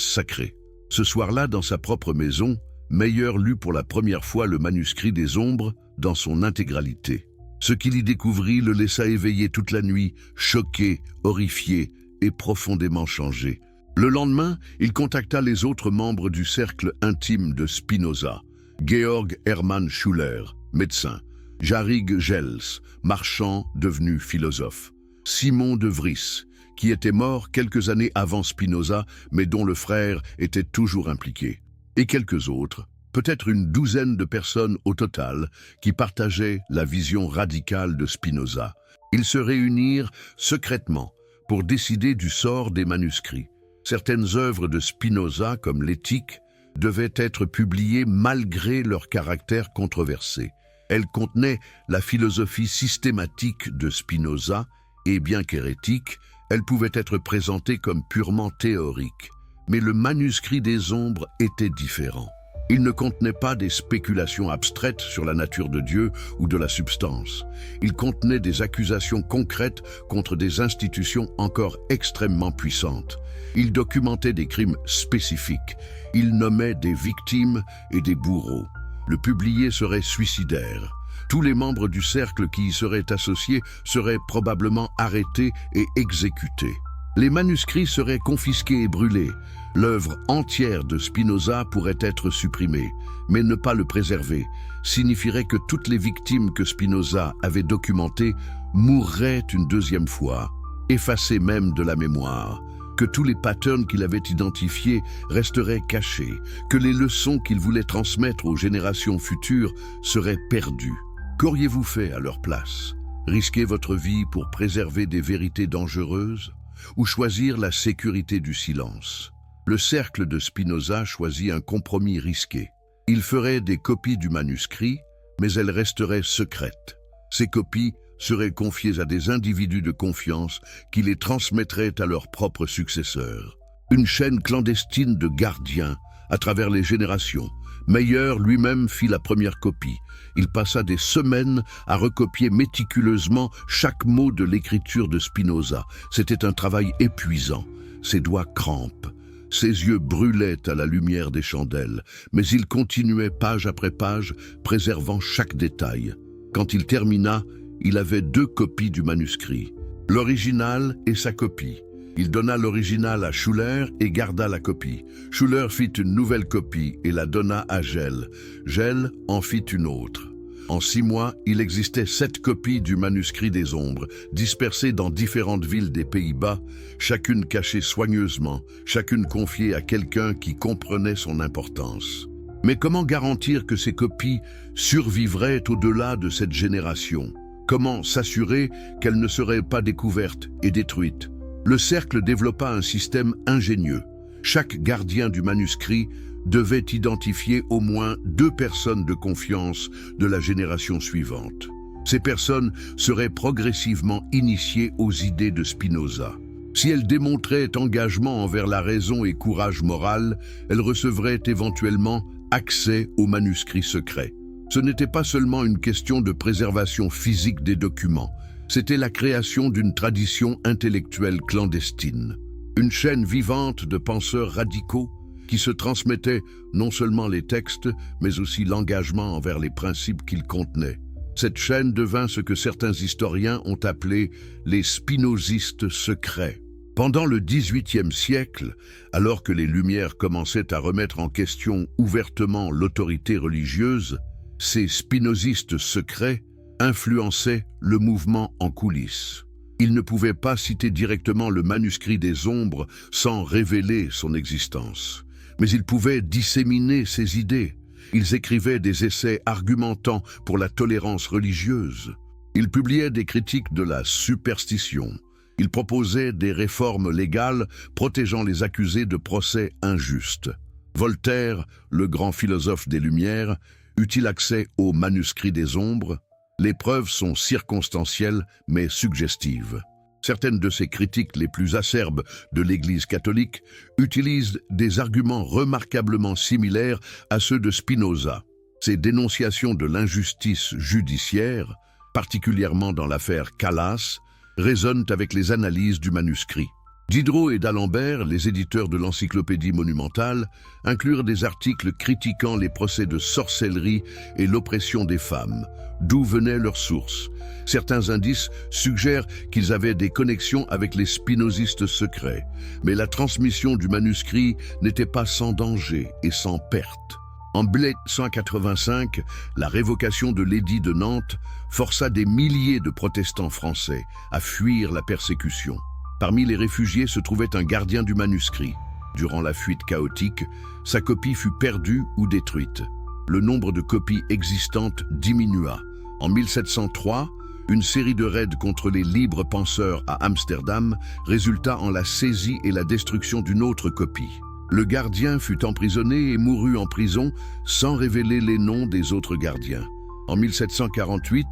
sacrée ». Ce soir-là, dans sa propre maison, Mayer lut pour la première fois le manuscrit des Ombres dans son intégralité. Ce qu'il y découvrit le laissa éveillé toute la nuit, choqué, horrifié et profondément changé. Le lendemain, il contacta les autres membres du cercle intime de Spinoza. Georg Hermann Schuller, médecin. Jarig Gels, marchand devenu philosophe. Simon de Vries, qui était mort quelques années avant Spinoza, mais dont le frère était toujours impliqué. Et quelques autres, peut-être une douzaine de personnes au total, qui partageaient la vision radicale de Spinoza. Ils se réunirent secrètement pour décider du sort des manuscrits. Certaines œuvres de Spinoza, comme l'Éthique, devaient être publiées malgré leur caractère controversé. Elles contenaient la philosophie systématique de Spinoza, et bien qu'hérétiques, elles pouvaient être présentées comme purement théoriques. Mais le manuscrit des Ombres était différent. Il ne contenait pas des spéculations abstraites sur la nature de Dieu ou de la substance. Il contenait des accusations concrètes contre des institutions encore extrêmement puissantes. Il documentait des crimes spécifiques. Il nommait des victimes et des bourreaux. Le publier serait suicidaire. Tous les membres du cercle qui y seraient associés seraient probablement arrêtés et exécutés. Les manuscrits seraient confisqués et brûlés. L'œuvre entière de Spinoza pourrait être supprimée, mais ne pas le préserver signifierait que toutes les victimes que Spinoza avait documentées mourraient une deuxième fois, effacées même de la mémoire, que tous les patterns qu'il avait identifiés resteraient cachés, que les leçons qu'il voulait transmettre aux générations futures seraient perdues. Qu'auriez-vous fait à leur place? Risquer votre vie pour préserver des vérités dangereuses ou choisir la sécurité du silence? Le cercle de Spinoza choisit un compromis risqué. Il ferait des copies du manuscrit, mais elles resteraient secrètes. Ces copies seraient confiées à des individus de confiance qui les transmettraient à leurs propres successeurs. Une chaîne clandestine de gardiens à travers les générations. Mayer lui-même fit la première copie. Il passa des semaines à recopier méticuleusement chaque mot de l'écriture de Spinoza. C'était un travail épuisant. Ses doigts crampent. Ses yeux brûlaient à la lumière des chandelles, mais il continuait page après page, préservant chaque détail. Quand il termina, il avait 2 copies du manuscrit, l'original et sa copie. Il donna l'original à Schuller et garda la copie. Schuller fit une nouvelle copie et la donna à Gell. Gell en fit une autre. En 6 mois, il existait 7 copies du manuscrit des Ombres, dispersées dans différentes villes des Pays-Bas, chacune cachée soigneusement, chacune confiée à quelqu'un qui comprenait son importance. Mais comment garantir que ces copies survivraient au-delà de cette génération? Comment s'assurer qu'elles ne seraient pas découvertes et détruites? Le cercle développa un système ingénieux. Chaque gardien du manuscrit devait identifier au moins 2 personnes de confiance de la génération suivante. Ces personnes seraient progressivement initiées aux idées de Spinoza. Si elles démontraient engagement envers la raison et courage moral, elles recevraient éventuellement accès aux manuscrits secrets. Ce n'était pas seulement une question de préservation physique des documents, c'était la création d'une tradition intellectuelle clandestine. Une chaîne vivante de penseurs radicaux qui se transmettaient non seulement les textes, mais aussi l'engagement envers les principes qu'ils contenaient. Cette chaîne devint ce que certains historiens ont appelé les spinozistes secrets. Pendant le XVIIIe siècle, alors que les Lumières commençaient à remettre en question ouvertement l'autorité religieuse, ces spinozistes secrets influençaient le mouvement en coulisses. Ils ne pouvaient pas citer directement le manuscrit des Ombres sans révéler son existence. Mais ils pouvaient disséminer ses idées. Ils écrivaient des essais argumentant pour la tolérance religieuse. Ils publiaient des critiques de la superstition. Ils proposaient des réformes légales protégeant les accusés de procès injustes. Voltaire, le grand philosophe des Lumières, eut-il accès au manuscrit des Ombres? Les preuves sont circonstancielles mais suggestives. Certaines de ces critiques les plus acerbes de l'Église catholique utilisent des arguments remarquablement similaires à ceux de Spinoza. Ces dénonciations de l'injustice judiciaire, particulièrement dans l'affaire Calas, résonnent avec les analyses du manuscrit. Diderot et d'Alembert, les éditeurs de l'Encyclopédie monumentale, inclurent des articles critiquant les procès de sorcellerie et l'oppression des femmes, d'où venaient leurs sources. Certains indices suggèrent qu'ils avaient des connexions avec les spinozistes secrets, mais la transmission du manuscrit n'était pas sans danger et sans perte. En 1185, la révocation de l'édit de Nantes força des milliers de protestants français à fuir la persécution. Parmi les réfugiés se trouvait un gardien du manuscrit. Durant la fuite chaotique, sa copie fut perdue ou détruite. Le nombre de copies existantes diminua. En 1703, une série de raids contre les libres penseurs à Amsterdam résulta en la saisie et la destruction d'une autre copie. Le gardien fut emprisonné et mourut en prison sans révéler les noms des autres gardiens. En 1748,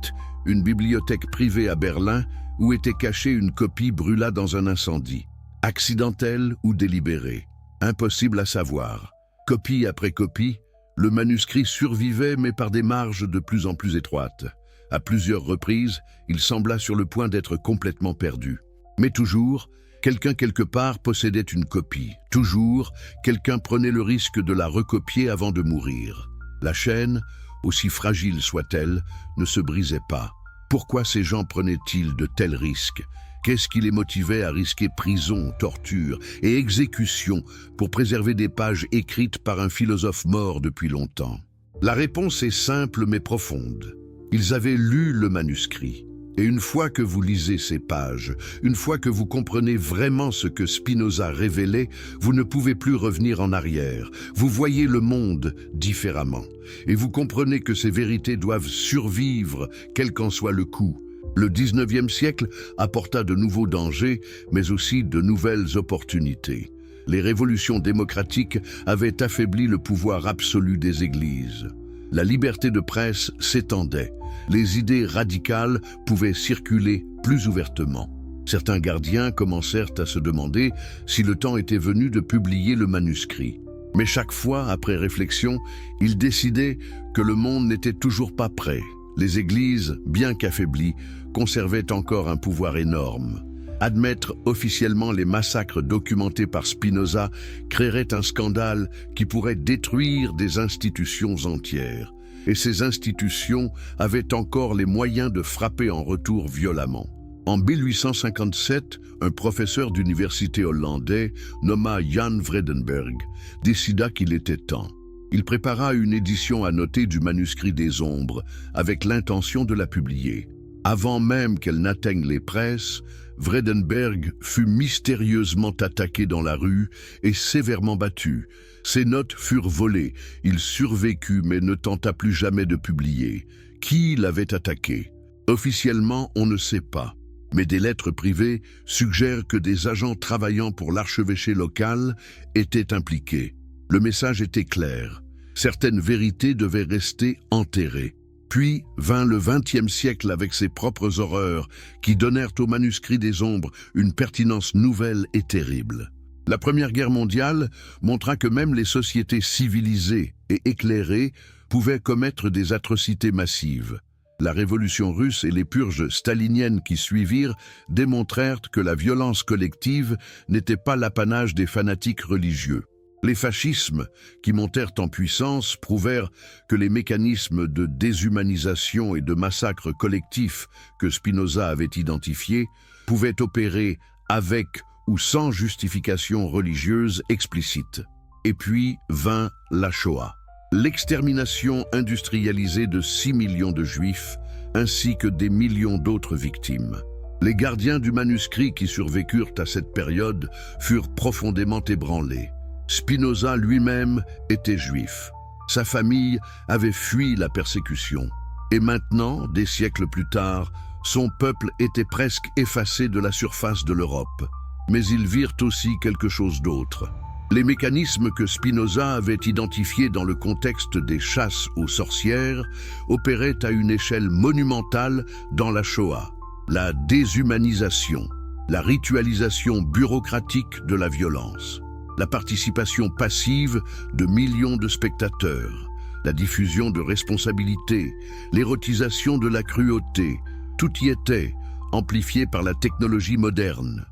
une bibliothèque privée à Berlin où était cachée une copie brûla dans un incendie. Accidentel ou délibéré, impossible à savoir. Copie après copie, le manuscrit survivait mais par des marges de plus en plus étroites. À plusieurs reprises, il sembla sur le point d'être complètement perdu. Mais toujours, quelqu'un quelque part possédait une copie. Toujours, quelqu'un prenait le risque de la recopier avant de mourir. La chaîne, aussi fragile soit-elle, ne se brisait pas. Pourquoi ces gens prenaient-ils de tels risques? Qu'est-ce qui les motivait à risquer prison, torture et exécution pour préserver des pages écrites par un philosophe mort depuis longtemps? La réponse est simple mais profonde. Ils avaient lu le manuscrit. Et une fois que vous lisez ces pages, une fois que vous comprenez vraiment ce que Spinoza révélait, vous ne pouvez plus revenir en arrière. Vous voyez le monde différemment. Et vous comprenez que ces vérités doivent survivre, quel qu'en soit le coût. Le 19e siècle apporta de nouveaux dangers, mais aussi de nouvelles opportunités. Les révolutions démocratiques avaient affaibli le pouvoir absolu des églises. La liberté de presse s'étendait. Les idées radicales pouvaient circuler plus ouvertement. Certains gardiens commencèrent à se demander si le temps était venu de publier le manuscrit. Mais chaque fois, après réflexion, ils décidaient que le monde n'était toujours pas prêt. Les églises, bien qu'affaiblies, conservaient encore un pouvoir énorme. Admettre officiellement les massacres documentés par Spinoza créerait un scandale qui pourrait détruire des institutions entières. Et ces institutions avaient encore les moyens de frapper en retour violemment. En 1857, un professeur d'université hollandais, nommé Jan Vredenberg, décida qu'il était temps. Il prépara une édition annotée du manuscrit des Ombres, avec l'intention de la publier. Avant même qu'elle n'atteigne les presses, Vredenberg fut mystérieusement attaqué dans la rue et sévèrement battu. Ses notes furent volées, il survécut mais ne tenta plus jamais de publier. Qui l'avait attaqué? Officiellement, on ne sait pas, mais des lettres privées suggèrent que des agents travaillant pour l'archevêché local étaient impliqués. Le message était clair, certaines vérités devaient rester enterrées. Puis vint le XXe siècle avec ses propres horreurs qui donnèrent au manuscrit des Ombres une pertinence nouvelle et terrible. La Première Guerre mondiale montra que même les sociétés civilisées et éclairées pouvaient commettre des atrocités massives. La révolution russe et les purges staliniennes qui suivirent démontrèrent que la violence collective n'était pas l'apanage des fanatiques religieux. Les fascismes, qui montèrent en puissance, prouvèrent que les mécanismes de déshumanisation et de massacre collectif que Spinoza avait identifiés pouvaient opérer avec ou sans justification religieuse explicite. Et puis vint la Shoah. L'extermination industrialisée de 6 millions de Juifs, ainsi que des millions d'autres victimes. Les gardiens du manuscrit qui survécurent à cette période furent profondément ébranlés. Spinoza lui-même était juif. Sa famille avait fui la persécution. Et maintenant, des siècles plus tard, son peuple était presque effacé de la surface de l'Europe. Mais ils virent aussi quelque chose d'autre. Les mécanismes que Spinoza avait identifiés dans le contexte des chasses aux sorcières opéraient à une échelle monumentale dans la Shoah. La déshumanisation, la ritualisation bureaucratique de la violence, la participation passive de millions de spectateurs, la diffusion de responsabilités, l'érotisation de la cruauté, tout y était, amplifié par la technologie moderne.